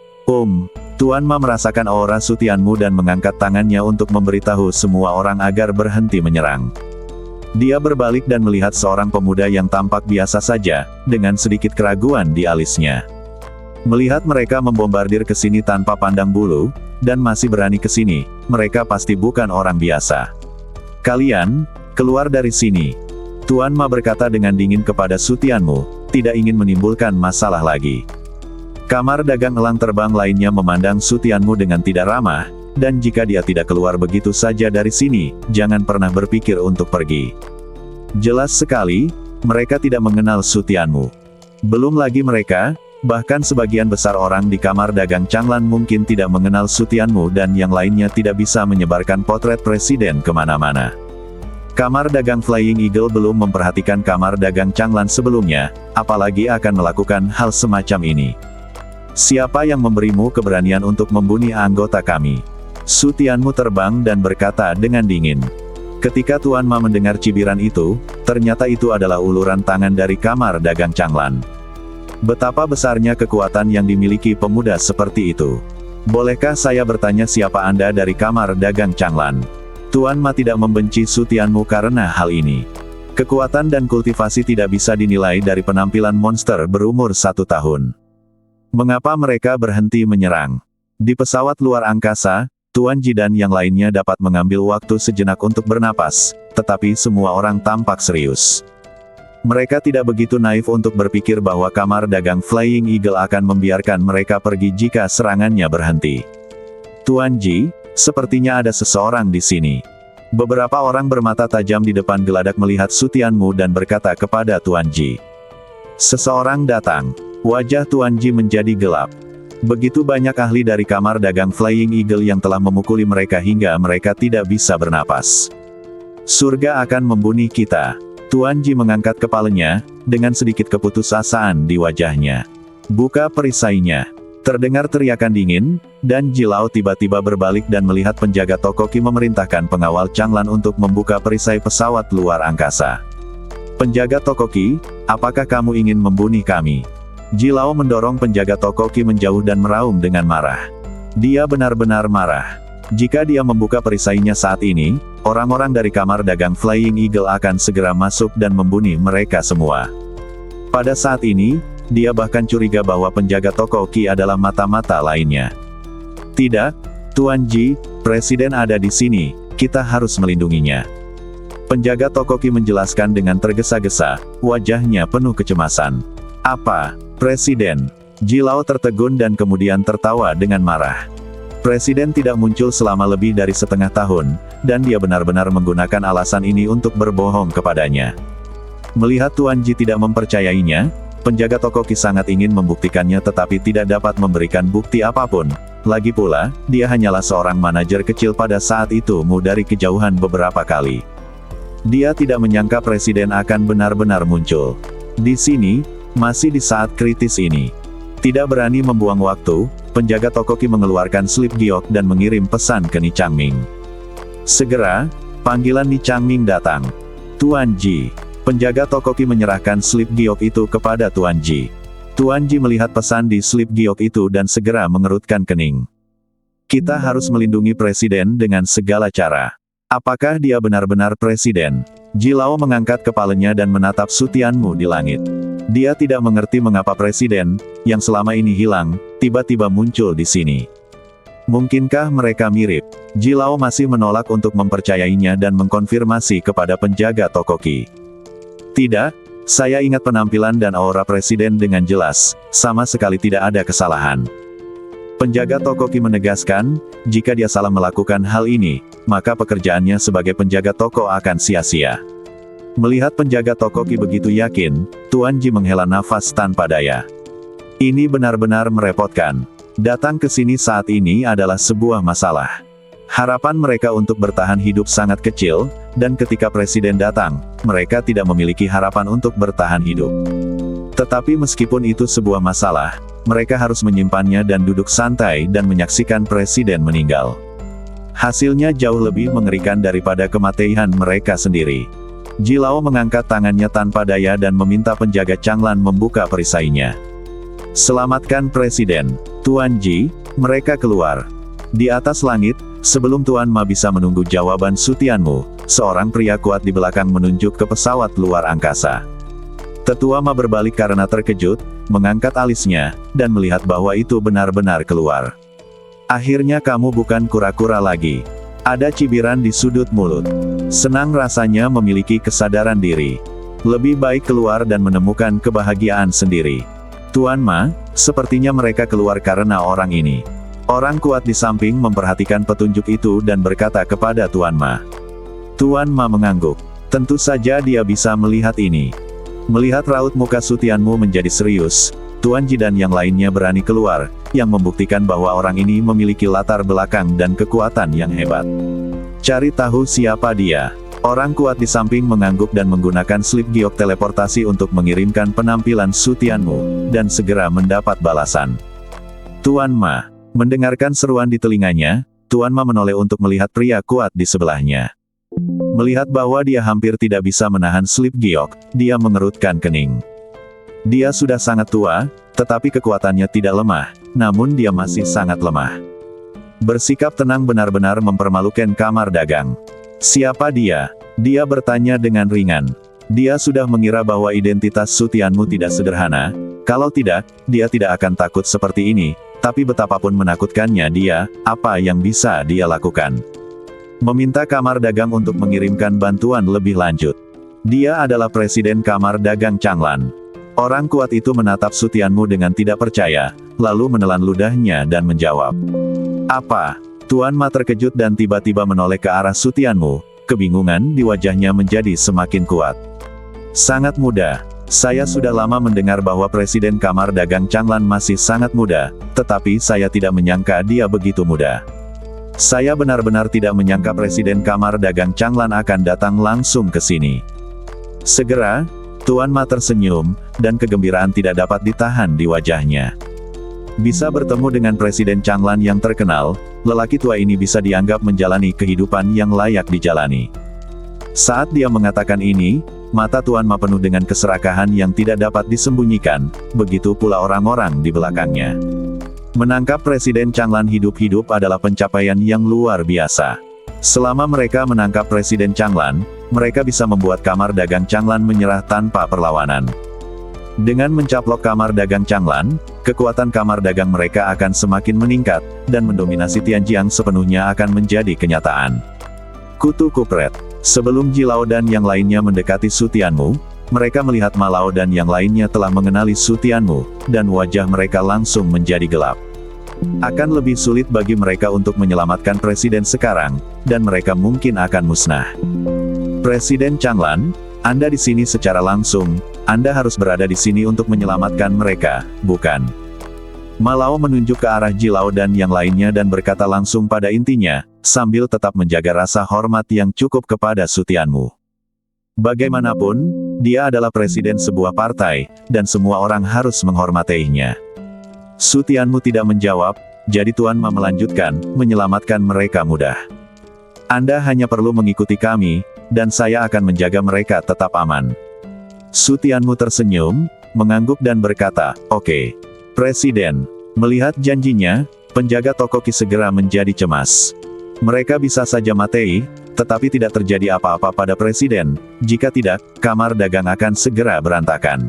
Tuan Ma merasakan aura Sutianmu dan mengangkat tangannya untuk memberitahu semua orang agar berhenti menyerang. Dia berbalik dan melihat seorang pemuda yang tampak biasa saja, dengan sedikit keraguan di alisnya. Melihat mereka membombardir ke sini tanpa pandang bulu, dan masih berani ke sini, mereka pasti bukan orang biasa. Kalian, keluar dari sini. Tuan Ma berkata dengan dingin kepada Sutianmu, tidak ingin menimbulkan masalah lagi. Kamar dagang elang terbang lainnya memandang Sutianmu dengan tidak ramah, dan jika dia tidak keluar begitu saja dari sini, jangan pernah berpikir untuk pergi. Jelas sekali, mereka tidak mengenal Sutianmu. Belum lagi mereka, bahkan sebagian besar orang di kamar dagang Changlan mungkin tidak mengenal Sutianmu dan yang lainnya tidak bisa menyebarkan potret presiden kemana-mana. Kamar dagang Flying Eagle belum memperhatikan kamar dagang Changlan sebelumnya, apalagi akan melakukan hal semacam ini. Siapa yang memberimu keberanian untuk membunuh anggota kami? Sutianmu terbang dan berkata dengan dingin. Ketika Tuan Ma mendengar cibiran itu, ternyata itu adalah uluran tangan dari kamar dagang Changlan. Betapa besarnya kekuatan yang dimiliki pemuda seperti itu. Bolehkah saya bertanya siapa Anda dari kamar dagang Changlan? Tuan Ma tidak membenci Su Tianmu karena hal ini. Kekuatan dan kultivasi tidak bisa dinilai dari penampilan monster berumur 1 tahun. Mengapa mereka berhenti menyerang? Di pesawat luar angkasa, Tuan Ji dan yang lainnya dapat mengambil waktu sejenak untuk bernapas, tetapi semua orang tampak serius. Mereka tidak begitu naif untuk berpikir bahwa kamar dagang Flying Eagle akan membiarkan mereka pergi jika serangannya berhenti. Tuan Ji, sepertinya ada seseorang di sini. Beberapa orang bermata tajam di depan geladak melihat Su Tianmu dan berkata kepada Tuan Ji. Seseorang datang. Wajah Tuan Ji menjadi gelap. Begitu banyak ahli dari kamar dagang Flying Eagle yang telah memukuli mereka hingga mereka tidak bisa bernapas. Surga akan membunuh kita. Tuan Ji mengangkat kepalanya, dengan sedikit keputusasaan di wajahnya. Buka perisainya. Terdengar teriakan dingin, dan Ji Lao tiba-tiba berbalik dan melihat penjaga toko Qi memerintahkan pengawal Changlan untuk membuka perisai pesawat luar angkasa. Penjaga toko Qi, apakah kamu ingin membunuh kami? Ji Lao mendorong penjaga toko Qi menjauh dan meraung dengan marah. Dia benar-benar marah. Jika dia membuka perisainya saat ini, orang-orang dari kamar dagang Flying Eagle akan segera masuk dan membunuh mereka semua. Pada saat ini, dia bahkan curiga bahwa penjaga toko Qi adalah mata-mata lainnya. Tidak, Tuan Ji, Presiden ada di sini, kita harus melindunginya. Penjaga toko Qi menjelaskan dengan tergesa-gesa, wajahnya penuh kecemasan. Apa, Presiden? Ji Lao tertegun dan kemudian tertawa dengan marah. Presiden tidak muncul selama lebih dari setengah tahun, dan dia benar-benar menggunakan alasan ini untuk berbohong kepadanya. Melihat Tuan Ji tidak mempercayainya, penjaga toko Qi sangat ingin membuktikannya tetapi tidak dapat memberikan bukti apapun. Lagi pula, dia hanyalah seorang manajer kecil pada saat itu dari kejauhan beberapa kali. Dia tidak menyangka Presiden akan benar-benar muncul. Di sini, masih di saat kritis ini. Tidak berani membuang waktu, penjaga toko Qi mengeluarkan slip giok dan mengirim pesan ke Ni Changming. Segera, panggilan Ni Changming datang. Tuan Ji. Penjaga toko Qi menyerahkan slip giok itu kepada Tuan Ji. Tuan Ji melihat pesan di slip giok itu dan segera mengerutkan kening. Kita harus melindungi Presiden dengan segala cara. Apakah dia benar-benar Presiden? Ji Lao mengangkat kepalanya dan menatap Su Tianmu di langit. Dia tidak mengerti mengapa Presiden, yang selama ini hilang, tiba-tiba muncul di sini. Mungkinkah mereka mirip? Ji Lao masih menolak untuk mempercayainya dan mengkonfirmasi kepada penjaga toko Qi. Tidak, saya ingat penampilan dan aura Presiden dengan jelas, sama sekali tidak ada kesalahan. Penjaga toko Qi menegaskan, jika dia salah melakukan hal ini, maka pekerjaannya sebagai penjaga toko akan sia-sia. Melihat penjaga toko Qi begitu yakin, Tuan Ji menghela nafas tanpa daya. Ini benar-benar merepotkan. Datang ke sini saat ini adalah sebuah masalah. Harapan mereka untuk bertahan hidup sangat kecil, dan ketika Presiden datang, mereka tidak memiliki harapan untuk bertahan hidup. Tetapi meskipun itu sebuah masalah, mereka harus menyimpannya dan duduk santai dan menyaksikan Presiden meninggal. Hasilnya jauh lebih mengerikan daripada kematian mereka sendiri. Ji Lao mengangkat tangannya tanpa daya dan meminta penjaga Changlan membuka perisainya. Selamatkan Presiden. Tuan Ji, mereka keluar. Di atas langit, sebelum Tuan Ma bisa menunggu jawaban Su Tianmu, seorang pria kuat di belakang menunjuk ke pesawat luar angkasa. Tetua Ma berbalik karena terkejut, mengangkat alisnya, dan melihat bahwa itu benar-benar keluar. Akhirnya kamu bukan kura-kura lagi. Ada cibiran di sudut mulut. Senang rasanya memiliki kesadaran diri. Lebih baik keluar dan menemukan kebahagiaan sendiri. Tuan Ma, sepertinya mereka keluar karena orang ini. Orang kuat di samping memperhatikan petunjuk itu dan berkata kepada Tuan Ma. Tuan Ma mengangguk. Tentu saja dia bisa melihat ini. Melihat raut muka Su Tianmu menjadi serius, Tuan Ji dan yang lainnya berani keluar, yang membuktikan bahwa orang ini memiliki latar belakang dan kekuatan yang hebat. Cari tahu siapa dia. Orang kuat di samping mengangguk dan menggunakan slip giok teleportasi untuk mengirimkan penampilan Su Tianmu, dan segera mendapat balasan. Tuan Ma. Mendengarkan seruan di telinganya, Tuan Ma menoleh untuk melihat pria kuat di sebelahnya. Melihat bahwa dia hampir tidak bisa menahan slip giok, dia mengerutkan kening. Dia sudah sangat tua, tetapi kekuatannya tidak lemah, namun dia masih sangat lemah. Bersikap tenang benar-benar mempermalukan kamar dagang. Siapa dia? Dia bertanya dengan ringan. Dia sudah mengira bahwa identitas Su Tianmu tidak sederhana. Kalau tidak, dia tidak akan takut seperti ini. Tapi betapapun menakutkannya dia, apa yang bisa dia lakukan? Meminta kamar dagang untuk mengirimkan bantuan lebih lanjut. Dia adalah presiden kamar dagang Changlan. Orang kuat itu menatap Su Tianmu dengan tidak percaya, lalu menelan ludahnya dan menjawab. Apa? Tuan Ma terkejut dan tiba-tiba menoleh ke arah Su Tianmu. Kebingungan di wajahnya menjadi semakin kuat. Sangat muda. Saya sudah lama mendengar bahwa Presiden Kamar Dagang Changlan masih sangat muda, tetapi saya tidak menyangka dia begitu muda. Saya benar-benar tidak menyangka Presiden Kamar Dagang Changlan akan datang langsung ke sini. Segera, Tuan Ma tersenyum, dan kegembiraan tidak dapat ditahan di wajahnya. Bisa bertemu dengan Presiden Changlan yang terkenal, lelaki tua ini bisa dianggap menjalani kehidupan yang layak dijalani. Saat dia mengatakan ini, mata Tuan Ma penuh dengan keserakahan yang tidak dapat disembunyikan, begitu pula orang-orang di belakangnya. Menangkap Presiden Changlan hidup-hidup adalah pencapaian yang luar biasa. Selama mereka menangkap Presiden Changlan, mereka bisa membuat kamar dagang Changlan menyerah tanpa perlawanan. Dengan mencaplok kamar dagang Changlan, kekuatan kamar dagang mereka akan semakin meningkat, dan mendominasi Tianjiang sepenuhnya akan menjadi kenyataan. Kutu kupret. Sebelum Ji Lao dan yang lainnya mendekati Su Tianmu, mereka melihat Ma Lao dan yang lainnya telah mengenali Su Tianmu, dan wajah mereka langsung menjadi gelap. Akan lebih sulit bagi mereka untuk menyelamatkan presiden sekarang, dan mereka mungkin akan musnah. Presiden Changlan, Anda di sini secara langsung, Anda harus berada di sini untuk menyelamatkan mereka, bukan? Ma Lao menunjuk ke arah Ji Lao dan yang lainnya dan berkata langsung pada intinya, sambil tetap menjaga rasa hormat yang cukup kepada Su Tianmu. Bagaimanapun, dia adalah presiden sebuah partai, dan semua orang harus menghormatinya. Su Tianmu tidak menjawab, jadi Tuan Ma melanjutkan, menyelamatkan mereka mudah. Anda hanya perlu mengikuti kami, dan saya akan menjaga mereka tetap aman. Su Tianmu tersenyum, mengangguk dan berkata, oke. Presiden. Melihat janjinya, penjaga toko Qi segera menjadi cemas. Mereka bisa saja mati, tetapi tidak terjadi apa-apa pada presiden, jika tidak, kamar dagang akan segera berantakan.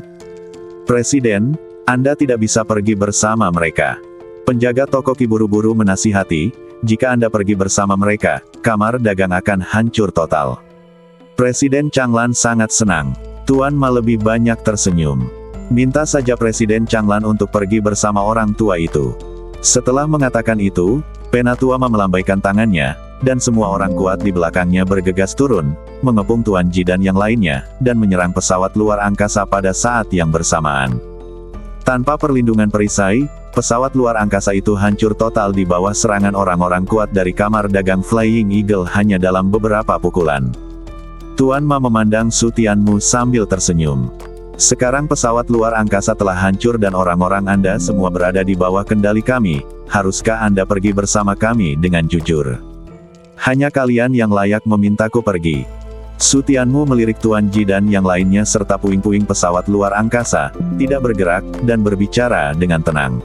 Presiden, Anda tidak bisa pergi bersama mereka. Penjaga toko Qi buru-buru menasihati, jika Anda pergi bersama mereka, kamar dagang akan hancur total. Presiden Changlan sangat senang. Tuan Ma lebih banyak tersenyum. Minta saja Presiden Changlan untuk pergi bersama orang tua itu. Setelah mengatakan itu, Penatua Ma melambaikan tangannya, dan semua orang kuat di belakangnya bergegas turun, mengepung Tuan Ji dan yang lainnya, dan menyerang pesawat luar angkasa pada saat yang bersamaan. Tanpa perlindungan perisai, pesawat luar angkasa itu hancur total di bawah serangan orang-orang kuat dari kamar dagang Flying Eagle hanya dalam beberapa pukulan. Tuan Ma memandang Su Tianmu sambil tersenyum. Sekarang pesawat luar angkasa telah hancur dan orang-orang Anda semua berada di bawah kendali kami, haruskah Anda pergi bersama kami dengan jujur? Hanya kalian yang layak memintaku pergi. Su Tianmu melirik Tuan Ji dan yang lainnya serta puing-puing pesawat luar angkasa, tidak bergerak, dan berbicara dengan tenang.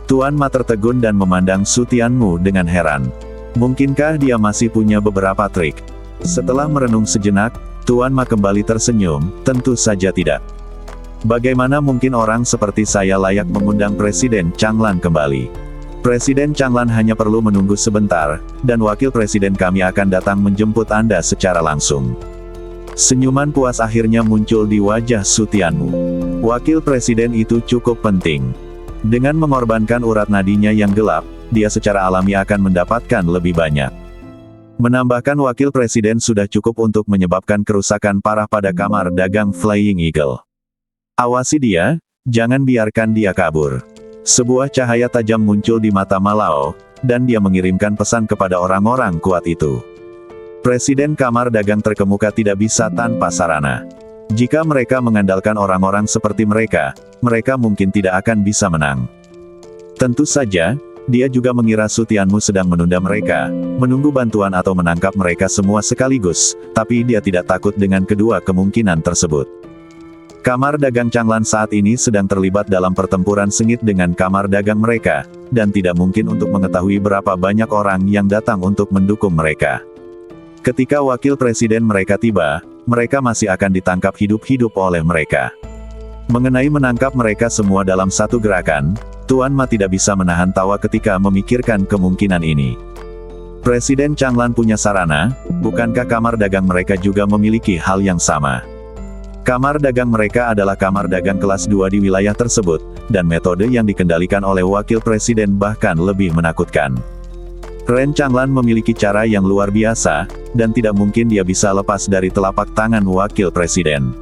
Tuan Ma tertegun dan memandang Su Tianmu dengan heran. Mungkinkah dia masih punya beberapa trik? Setelah merenung sejenak, Tuan Ma kembali tersenyum, tentu saja tidak. Bagaimana mungkin orang seperti saya layak mengundang Presiden Changlan kembali? Presiden Changlan hanya perlu menunggu sebentar, dan wakil presiden kami akan datang menjemput Anda secara langsung. Senyuman puas akhirnya muncul di wajah Su Tianmu. Wakil presiden itu cukup penting. Dengan mengorbankan urat nadinya yang gelap, dia secara alami akan mendapatkan lebih banyak. Menambahkan wakil presiden sudah cukup untuk menyebabkan kerusakan parah pada kamar dagang Flying Eagle. Awasi dia, jangan biarkan dia kabur. Sebuah cahaya tajam muncul di mata Ma Lao, dan dia mengirimkan pesan kepada orang-orang kuat itu. Presiden kamar dagang terkemuka tidak bisa tanpa sarana. Jika mereka mengandalkan orang-orang seperti mereka, mereka mungkin tidak akan bisa menang. Tentu saja, dia juga mengira Su Tianmu sedang menunda mereka, menunggu bantuan atau menangkap mereka semua sekaligus, tapi dia tidak takut dengan kedua kemungkinan tersebut. Kamar dagang Changlan saat ini sedang terlibat dalam pertempuran sengit dengan kamar dagang mereka, dan tidak mungkin untuk mengetahui berapa banyak orang yang datang untuk mendukung mereka. Ketika wakil presiden mereka tiba, mereka masih akan ditangkap hidup-hidup oleh mereka. Mengenai menangkap mereka semua dalam satu gerakan, Tuan Ma tidak bisa menahan tawa ketika memikirkan kemungkinan ini. Presiden Changlan punya sarana, bukankah kamar dagang mereka juga memiliki hal yang sama? Kamar dagang mereka adalah kamar dagang kelas 2 di wilayah tersebut, dan metode yang dikendalikan oleh wakil presiden bahkan lebih menakutkan. Ren Changlan memiliki cara yang luar biasa, dan tidak mungkin dia bisa lepas dari telapak tangan wakil presiden.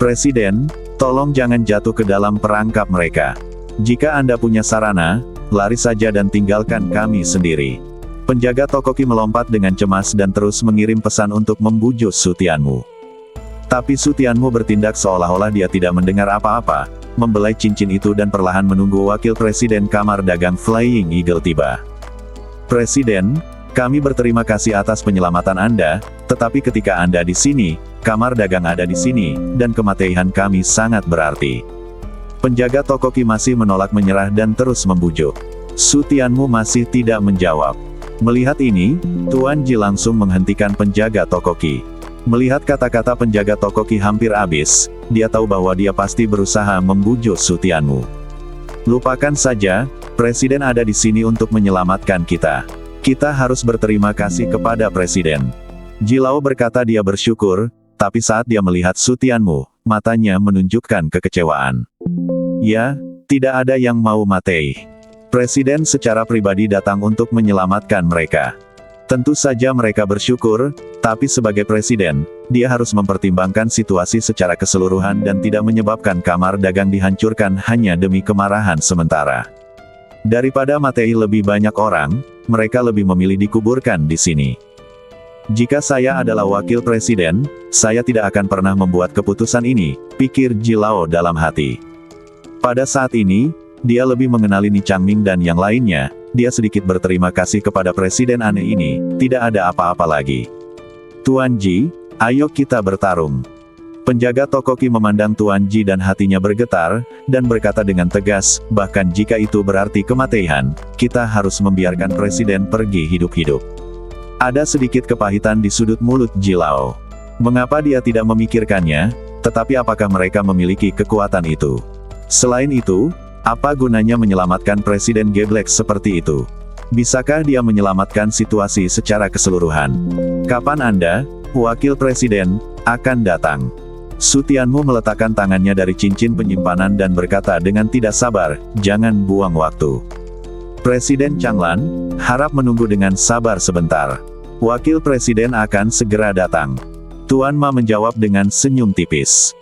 Presiden, tolong jangan jatuh ke dalam perangkap mereka. Jika Anda punya sarana, lari saja dan tinggalkan kami sendiri. Penjaga toko Qi melompat dengan cemas dan terus mengirim pesan untuk membujuk Su Tianmu. Tapi Su Tianmu bertindak seolah-olah dia tidak mendengar apa-apa, membelai cincin itu dan perlahan menunggu wakil presiden kamar dagang Flying Eagle tiba. Presiden, kami berterima kasih atas penyelamatan Anda, tetapi ketika Anda di sini, kamar dagang ada di sini, dan kematian kami sangat berarti. Penjaga toko Qi masih menolak menyerah dan terus membujuk. Su Tianmu masih tidak menjawab. Melihat ini, Tuan Ji langsung menghentikan penjaga toko Qi. Melihat kata-kata penjaga toko Qi hampir habis, dia tahu bahwa dia pasti berusaha membujuk Su Tianmu. Lupakan saja, Presiden ada di sini untuk menyelamatkan kita. Kita harus berterima kasih kepada Presiden. Jilao berkata dia bersyukur, tapi saat dia melihat Su Tianmu, matanya menunjukkan kekecewaan. Ya, tidak ada yang mau mati. Presiden secara pribadi datang untuk menyelamatkan mereka. Tentu saja mereka bersyukur, tapi sebagai presiden, dia harus mempertimbangkan situasi secara keseluruhan dan tidak menyebabkan kamar dagang dihancurkan hanya demi kemarahan sementara. Daripada mati lebih banyak orang, mereka lebih memilih dikuburkan di sini. Jika saya adalah wakil presiden, saya tidak akan pernah membuat keputusan ini, pikir Jilao dalam hati. Pada saat ini, dia lebih mengenali Ni Changming dan yang lainnya. Dia sedikit berterima kasih kepada presiden aneh ini, tidak ada apa-apa lagi. Tuan Ji, ayo kita bertarung. Penjaga toko Qi memandang Tuan Ji dan hatinya bergetar, dan berkata dengan tegas, bahkan jika itu berarti kematian, kita harus membiarkan presiden pergi hidup-hidup. Ada sedikit kepahitan di sudut mulut Jilao. Mengapa dia tidak memikirkannya, tetapi apakah mereka memiliki kekuatan itu? Selain itu, apa gunanya menyelamatkan Presiden Geblek seperti itu? Bisakah dia menyelamatkan situasi secara keseluruhan? Kapan Anda, Wakil Presiden, akan datang? Su Tianmu meletakkan tangannya dari cincin penyimpanan dan berkata dengan tidak sabar, jangan buang waktu. Presiden Changlan, harap menunggu dengan sabar sebentar. Wakil Presiden akan segera datang. Tuan Ma menjawab dengan senyum tipis.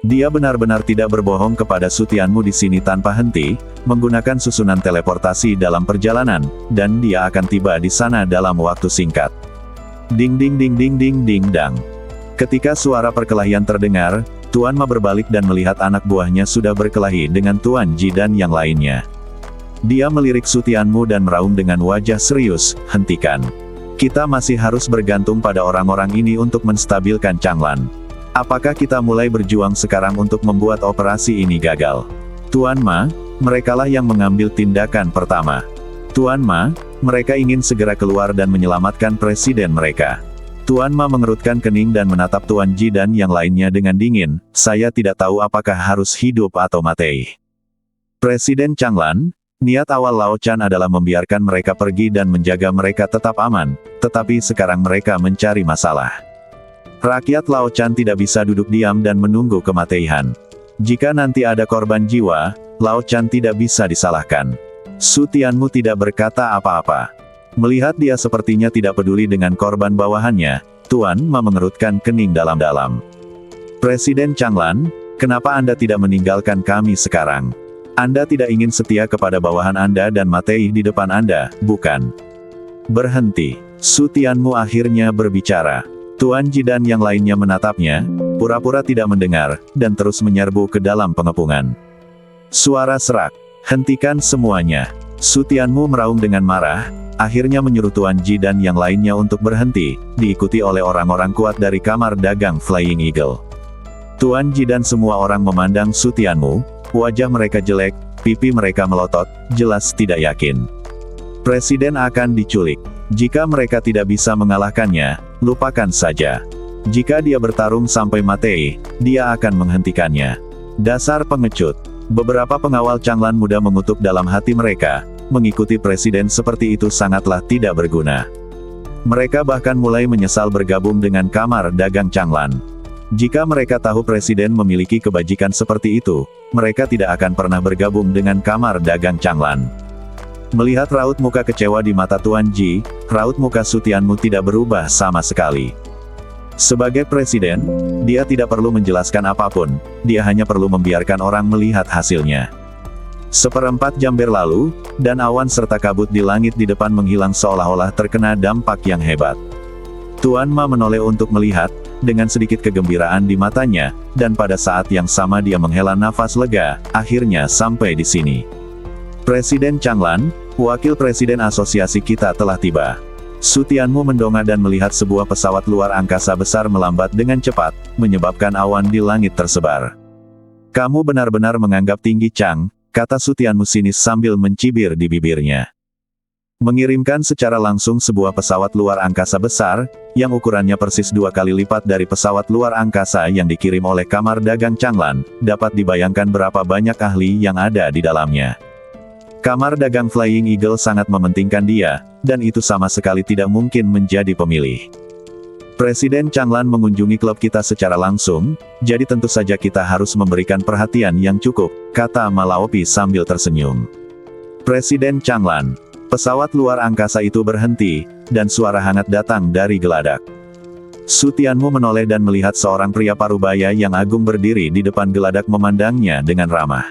Dia benar-benar tidak berbohong kepada Su Tianmu di sini tanpa henti, menggunakan susunan teleportasi dalam perjalanan, dan dia akan tiba di sana dalam waktu singkat. Ding ding ding ding ding ding dang. Ketika suara perkelahian terdengar, Tuan Ma berbalik dan melihat anak buahnya sudah berkelahi dengan Tuan Ji dan yang lainnya. Dia melirik Su Tianmu dan meraung dengan wajah serius, hentikan. Kita masih harus bergantung pada orang-orang ini untuk menstabilkan Changlan. Apakah kita mulai berjuang sekarang untuk membuat operasi ini gagal? Tuan Ma, merekalah yang mengambil tindakan pertama. Tuan Ma, mereka ingin segera keluar dan menyelamatkan presiden mereka. Tuan Ma mengerutkan kening dan menatap Tuan Ji dan yang lainnya dengan dingin, saya tidak tahu apakah harus hidup atau mati. Presiden Changlan, niat awal Lao Chan adalah membiarkan mereka pergi dan menjaga mereka tetap aman, tetapi sekarang mereka mencari masalah. Rakyat Lao Chan tidak bisa duduk diam dan menunggu kematian. Jika nanti ada korban jiwa, Lao Chan tidak bisa disalahkan. Su Tianmu tidak berkata apa-apa. Melihat dia sepertinya tidak peduli dengan korban bawahannya, Tuan Ma mengerutkan kening dalam-dalam. Presiden Changlan, kenapa Anda tidak meninggalkan kami sekarang? Anda tidak ingin setia kepada bawahan Anda dan mati di depan Anda, bukan? Berhenti. Su Tianmu akhirnya berbicara. Tuan Ji dan yang lainnya menatapnya, pura-pura tidak mendengar, dan terus menyerbu ke dalam pengepungan. Suara serak. Hentikan semuanya. Su Tianmu meraung dengan marah, akhirnya menyuruh Tuan Ji dan yang lainnya untuk berhenti, diikuti oleh orang-orang kuat dari kamar dagang Flying Eagle. Tuan Ji dan semua orang memandang Su Tianmu, wajah mereka jelek, pipi mereka melotot, jelas tidak yakin. Presiden akan diculik. Jika mereka tidak bisa mengalahkannya, lupakan saja. Jika dia bertarung sampai mati, dia akan menghentikannya. Dasar pengecut. Beberapa pengawal Changlan muda mengutuk dalam hati mereka, mengikuti presiden seperti itu sangatlah tidak berguna. Mereka bahkan mulai menyesal bergabung dengan Kamar Dagang Changlan. Jika mereka tahu presiden memiliki kebajikan seperti itu, mereka tidak akan pernah bergabung dengan Kamar Dagang Changlan. Melihat raut muka kecewa di mata Tuan Ji, raut muka Su Tianmu tidak berubah sama sekali. Sebagai presiden, dia tidak perlu menjelaskan apapun, dia hanya perlu membiarkan orang melihat hasilnya. Seperempat jam berlalu, dan awan serta kabut di langit di depan menghilang seolah-olah terkena dampak yang hebat. Tuan Ma menoleh untuk melihat, dengan sedikit kegembiraan di matanya, dan pada saat yang sama dia menghela nafas lega, akhirnya sampai di sini. Presiden Changlan, wakil presiden asosiasi kita telah tiba. Su Tianmu mendongak dan melihat sebuah pesawat luar angkasa besar melambat dengan cepat, menyebabkan awan di langit tersebar. Kamu benar-benar menganggap tinggi Chang, kata Su Tianmu sinis sambil mencibir di bibirnya. Mengirimkan secara langsung sebuah pesawat luar angkasa besar, yang ukurannya persis 2 kali lipat dari pesawat luar angkasa yang dikirim oleh Kamar Dagang Changlan, dapat dibayangkan berapa banyak ahli yang ada di dalamnya. Kamar Dagang Flying Eagle sangat mementingkan dia, dan itu sama sekali tidak mungkin menjadi pemilih. Presiden Changlan mengunjungi klub kita secara langsung, jadi tentu saja kita harus memberikan perhatian yang cukup, kata Ma Laopi sambil tersenyum. Presiden Changlan. Pesawat luar angkasa itu berhenti, dan suara hangat datang dari geladak. Su Tianmu menoleh dan melihat seorang pria parubaya yang agung berdiri di depan geladak memandangnya dengan ramah.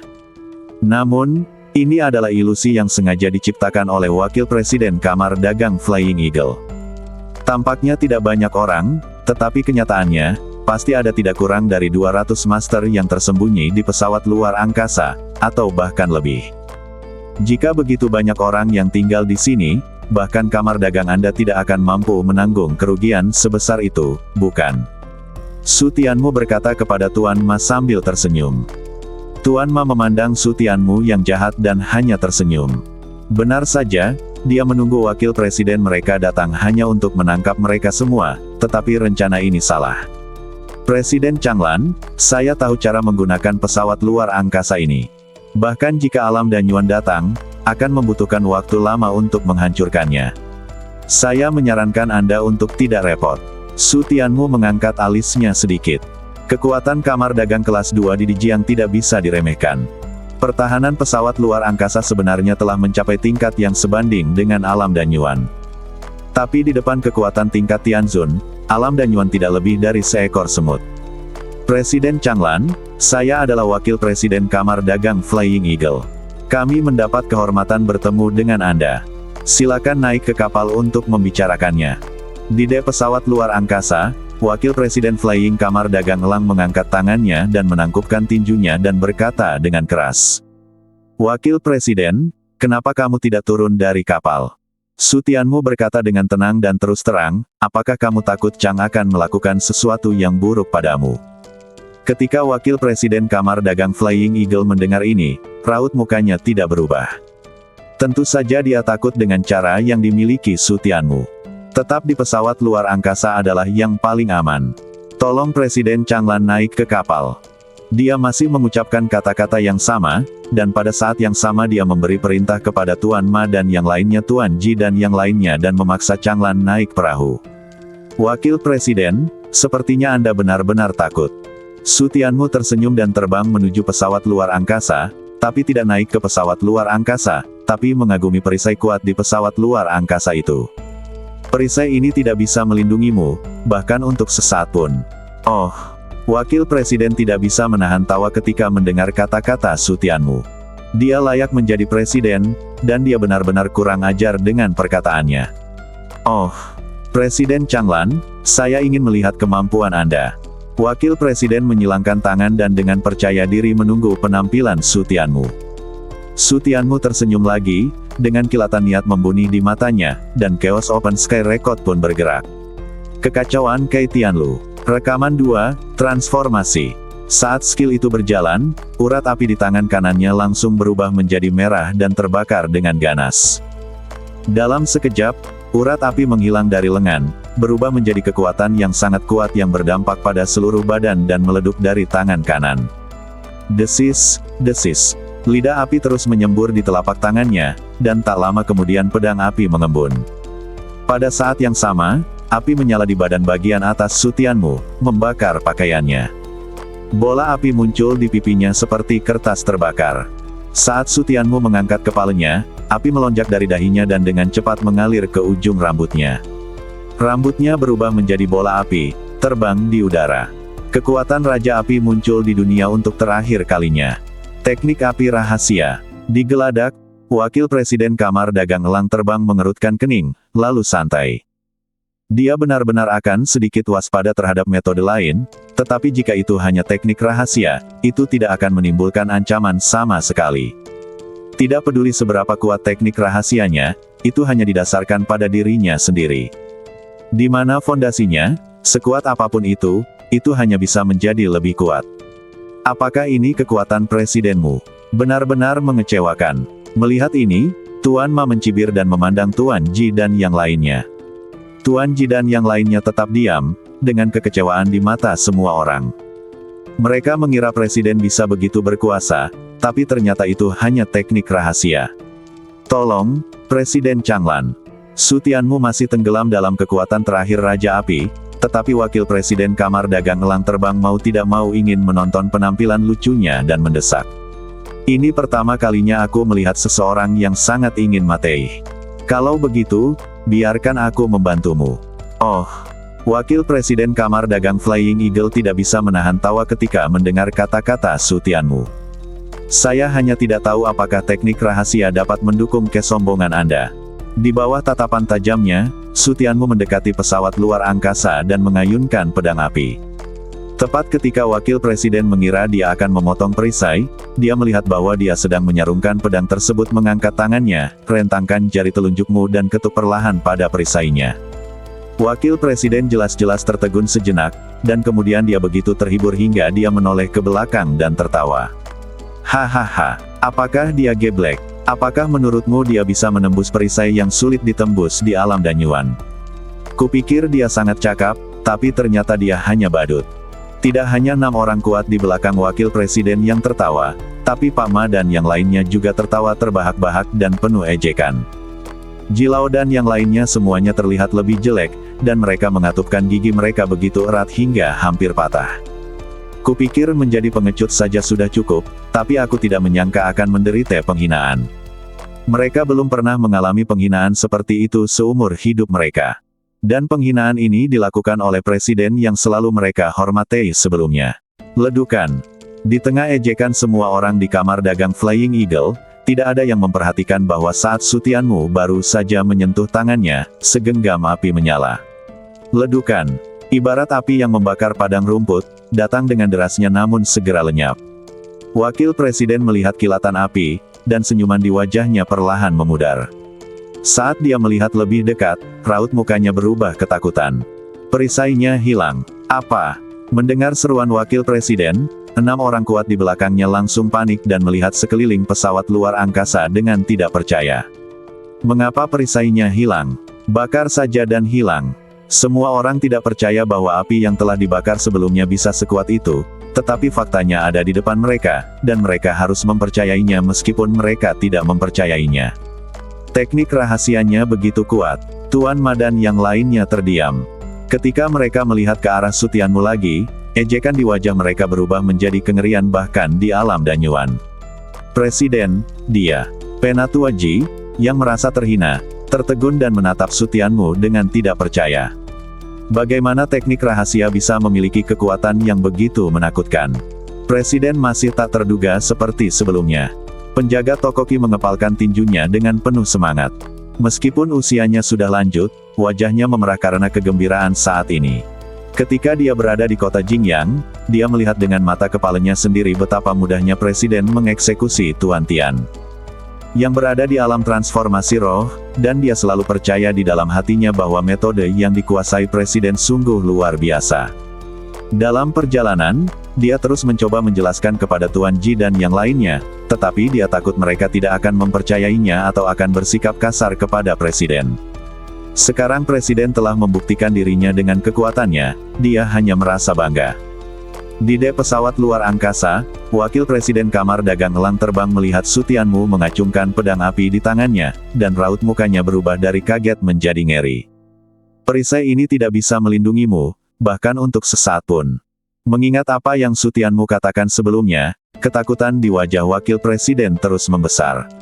Namun, ini adalah ilusi yang sengaja diciptakan oleh wakil presiden Kamar Dagang Flying Eagle. Tampaknya tidak banyak orang, tetapi kenyataannya, pasti ada tidak kurang dari 200 master yang tersembunyi di pesawat luar angkasa, atau bahkan lebih. Jika begitu banyak orang yang tinggal di sini, bahkan kamar dagang Anda tidak akan mampu menanggung kerugian sebesar itu, bukan? Su Tianmu berkata kepada Tuan Ma sambil tersenyum. Tuan Ma memandang Su Tianmu yang jahat dan hanya tersenyum. Benar saja, dia menunggu wakil presiden mereka datang hanya untuk menangkap mereka semua, tetapi rencana ini salah. Presiden Changlan, saya tahu cara menggunakan pesawat luar angkasa ini. Bahkan jika Alam dan Yuan datang, akan membutuhkan waktu lama untuk menghancurkannya. Saya menyarankan Anda untuk tidak repot. Su Tianmu mengangkat alisnya sedikit. Kekuatan kamar dagang kelas 2 di Dijiang tidak bisa diremehkan. Pertahanan pesawat luar angkasa sebenarnya telah mencapai tingkat yang sebanding dengan Alam dan Yuan. Tapi di depan kekuatan tingkat Tianzun, Alam dan Yuan tidak lebih dari seekor semut. Presiden Changlan, saya adalah wakil presiden Kamar Dagang Flying Eagle. Kami mendapat kehormatan bertemu dengan Anda. Silakan naik ke kapal untuk membicarakannya. Di dek pesawat luar angkasa, wakil presiden Flying Kamar Dagang Elang mengangkat tangannya dan menangkupkan tinjunya dan berkata dengan keras. Wakil presiden, kenapa kamu tidak turun dari kapal? Su Tianmu berkata dengan tenang dan terus terang, apakah kamu takut Chang akan melakukan sesuatu yang buruk padamu? Ketika wakil presiden Kamar Dagang Flying Eagle mendengar ini, raut mukanya tidak berubah. Tentu saja dia takut dengan cara yang dimiliki Su Tianmu. Tetap di pesawat luar angkasa adalah yang paling aman. Tolong Presiden Changlan naik ke kapal. Dia masih mengucapkan kata-kata yang sama, dan pada saat yang sama dia memberi perintah kepada Tuan Ma dan yang lainnya Tuan Ji dan yang lainnya dan memaksa Changlan naik perahu. Wakil Presiden, sepertinya Anda benar-benar takut. Su Tianmu tersenyum dan terbang menuju pesawat luar angkasa, tapi tidak naik ke pesawat luar angkasa, tapi mengagumi perisai kuat di pesawat luar angkasa itu. Perisai ini tidak bisa melindungimu, bahkan untuk sesaat pun. Oh, wakil presiden tidak bisa menahan tawa ketika mendengar kata-kata Su Tianmu. Dia layak menjadi presiden, dan dia benar-benar kurang ajar dengan perkataannya. Oh, Presiden Changlan, saya ingin melihat kemampuan Anda. Wakil presiden menyilangkan tangan dan dengan percaya diri menunggu penampilan Su Tianmu. Su Tianmu tersenyum lagi, dengan kilatan niat membunuh di matanya, dan Chaos Open Sky Record pun bergerak. Kekacauan Kai Tianlu. Rekaman 2, Transformasi. Saat skill itu berjalan, urat api di tangan kanannya langsung berubah menjadi merah dan terbakar dengan ganas. Dalam sekejap, urat api menghilang dari lengan, berubah menjadi kekuatan yang sangat kuat yang berdampak pada seluruh badan dan meleduk dari tangan kanan. Desis, desis. Lidah api terus menyembur di telapak tangannya, dan tak lama kemudian pedang api mengembun. Pada saat yang sama, api menyala di badan bagian atas Su Tianmu, membakar pakaiannya. Bola api muncul di pipinya seperti kertas terbakar. Saat Su Tianmu mengangkat kepalanya, api melonjak dari dahinya dan dengan cepat mengalir ke ujung rambutnya. Rambutnya berubah menjadi bola api, terbang di udara. Kekuatan Raja Api muncul di dunia untuk terakhir kalinya. Teknik api rahasia. Digeladak, Wakil Presiden Kamar Dagang Elang terbang mengerutkan kening, lalu santai. Dia benar-benar akan sedikit waspada terhadap metode lain, tetapi jika itu hanya teknik rahasia, itu tidak akan menimbulkan ancaman sama sekali. Tidak peduli seberapa kuat teknik rahasianya, itu hanya didasarkan pada dirinya sendiri. Di mana fondasinya, sekuat apapun itu hanya bisa menjadi lebih kuat. Apakah ini kekuatan presidenmu? Benar-benar mengecewakan. Melihat ini, Tuan Ma mencibir dan memandang Tuan Ji dan yang lainnya. Tuan Ji dan yang lainnya tetap diam, dengan kekecewaan di mata semua orang. Mereka mengira presiden bisa begitu berkuasa, tapi ternyata itu hanya teknik rahasia. Tolong, Presiden Changlan. Su Tianmu masih tenggelam dalam kekuatan terakhir Raja Api, tetapi Wakil Presiden Kamar Dagang Elang terbang mau tidak mau ingin menonton penampilan lucunya dan mendesak. Ini pertama kalinya aku melihat seseorang yang sangat ingin mati. Kalau begitu, biarkan aku membantumu. Oh, Wakil Presiden Kamar Dagang Flying Eagle tidak bisa menahan tawa ketika mendengar kata-kata Su Tianmu. Saya hanya tidak tahu apakah teknik rahasia dapat mendukung kesombongan Anda. Di bawah tatapan tajamnya, Su Tianmu mendekati pesawat luar angkasa dan mengayunkan pedang api. Tepat ketika Wakil Presiden mengira dia akan memotong perisai, dia melihat bahwa dia sedang menyarungkan pedang tersebut. Mengangkat tangannya, rentangkan jari telunjukmu dan ketuk perlahan pada perisainya. Wakil Presiden jelas-jelas tertegun sejenak, dan kemudian dia begitu terhibur hingga dia menoleh ke belakang dan tertawa. Hahaha, apakah dia geblek? Apakah menurutmu dia bisa menembus perisai yang sulit ditembus di alam Danyuan? Kupikir dia sangat cakap, tapi ternyata dia hanya badut. Tidak hanya 6 orang kuat di belakang Wakil Presiden yang tertawa, tapi Pak Ma dan yang lainnya juga tertawa terbahak-bahak dan penuh ejekan. Jilao dan yang lainnya semuanya terlihat lebih jelek, dan mereka mengatupkan gigi mereka begitu erat hingga hampir patah. Kupikir menjadi pengecut saja sudah cukup, tapi aku tidak menyangka akan menderita penghinaan. Mereka belum pernah mengalami penghinaan seperti itu seumur hidup mereka. Dan penghinaan ini dilakukan oleh presiden yang selalu mereka hormati sebelumnya. Ledukan. Di tengah ejekan semua orang di Kamar Dagang Flying Eagle, tidak ada yang memperhatikan bahwa saat Su Tianmu baru saja menyentuh tangannya, segenggam api menyala. Ledukan. Ibarat api yang membakar padang rumput, datang dengan derasnya namun segera lenyap. Wakil Presiden melihat kilatan api, dan senyuman di wajahnya perlahan memudar. Saat dia melihat lebih dekat, raut mukanya berubah ketakutan. Perisainya hilang. Apa? Mendengar seruan Wakil Presiden, 6 orang kuat di belakangnya langsung panik dan melihat sekeliling pesawat luar angkasa dengan tidak percaya. Mengapa perisainya hilang? Bakar saja dan hilang. Semua orang tidak percaya bahwa api yang telah dibakar sebelumnya bisa sekuat itu, tetapi faktanya ada di depan mereka, dan mereka harus mempercayainya meskipun mereka tidak mempercayainya. Teknik rahasianya begitu kuat. Tuan Ma dan yang lainnya terdiam. Ketika mereka melihat ke arah Su Tianmu lagi, ejekan di wajah mereka berubah menjadi kengerian bahkan di alam Danyuan. Presiden, dia, Penatua Ji, yang merasa terhina, tertegun dan menatap Su Tianmu dengan tidak percaya. Bagaimana teknik rahasia bisa memiliki kekuatan yang begitu menakutkan? Presiden masih tak terduga seperti sebelumnya. Penjaga toko Qi mengepalkan tinjunya dengan penuh semangat. Meskipun usianya sudah lanjut, wajahnya memerah karena kegembiraan saat ini. Ketika dia berada di kota Jingyang, dia melihat dengan mata kepalanya sendiri betapa mudahnya presiden mengeksekusi Tuan Tian. Yang berada di alam transformasi roh, dan dia selalu percaya di dalam hatinya bahwa metode yang dikuasai presiden sungguh luar biasa. Dalam perjalanan, dia terus mencoba menjelaskan kepada Tuan Ji dan yang lainnya, tetapi dia takut mereka tidak akan mempercayainya atau akan bersikap kasar kepada presiden. Sekarang presiden telah membuktikan dirinya dengan kekuatannya, dia hanya merasa bangga. Di dek pesawat luar angkasa, Wakil Presiden Kamar Dagang Elang terbang melihat Su Tianmu mengacungkan pedang api di tangannya, dan raut mukanya berubah dari kaget menjadi ngeri. Perisai ini tidak bisa melindungimu, bahkan untuk sesaat pun. Mengingat apa yang Su Tianmu katakan sebelumnya, ketakutan di wajah Wakil Presiden terus membesar.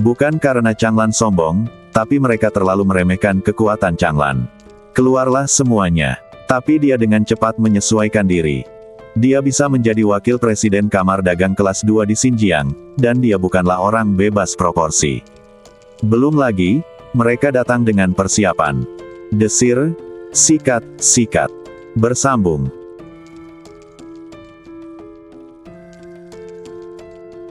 Bukan karena Changlan sombong, tapi mereka terlalu meremehkan kekuatan Changlan. Keluarlah semuanya. Tapi dia dengan cepat menyesuaikan diri. Dia bisa menjadi wakil presiden Kamar Dagang kelas 2 di Xinjiang, dan dia bukanlah orang bebas proporsi. Belum lagi, mereka datang dengan persiapan. Desir, sikat, bersambung.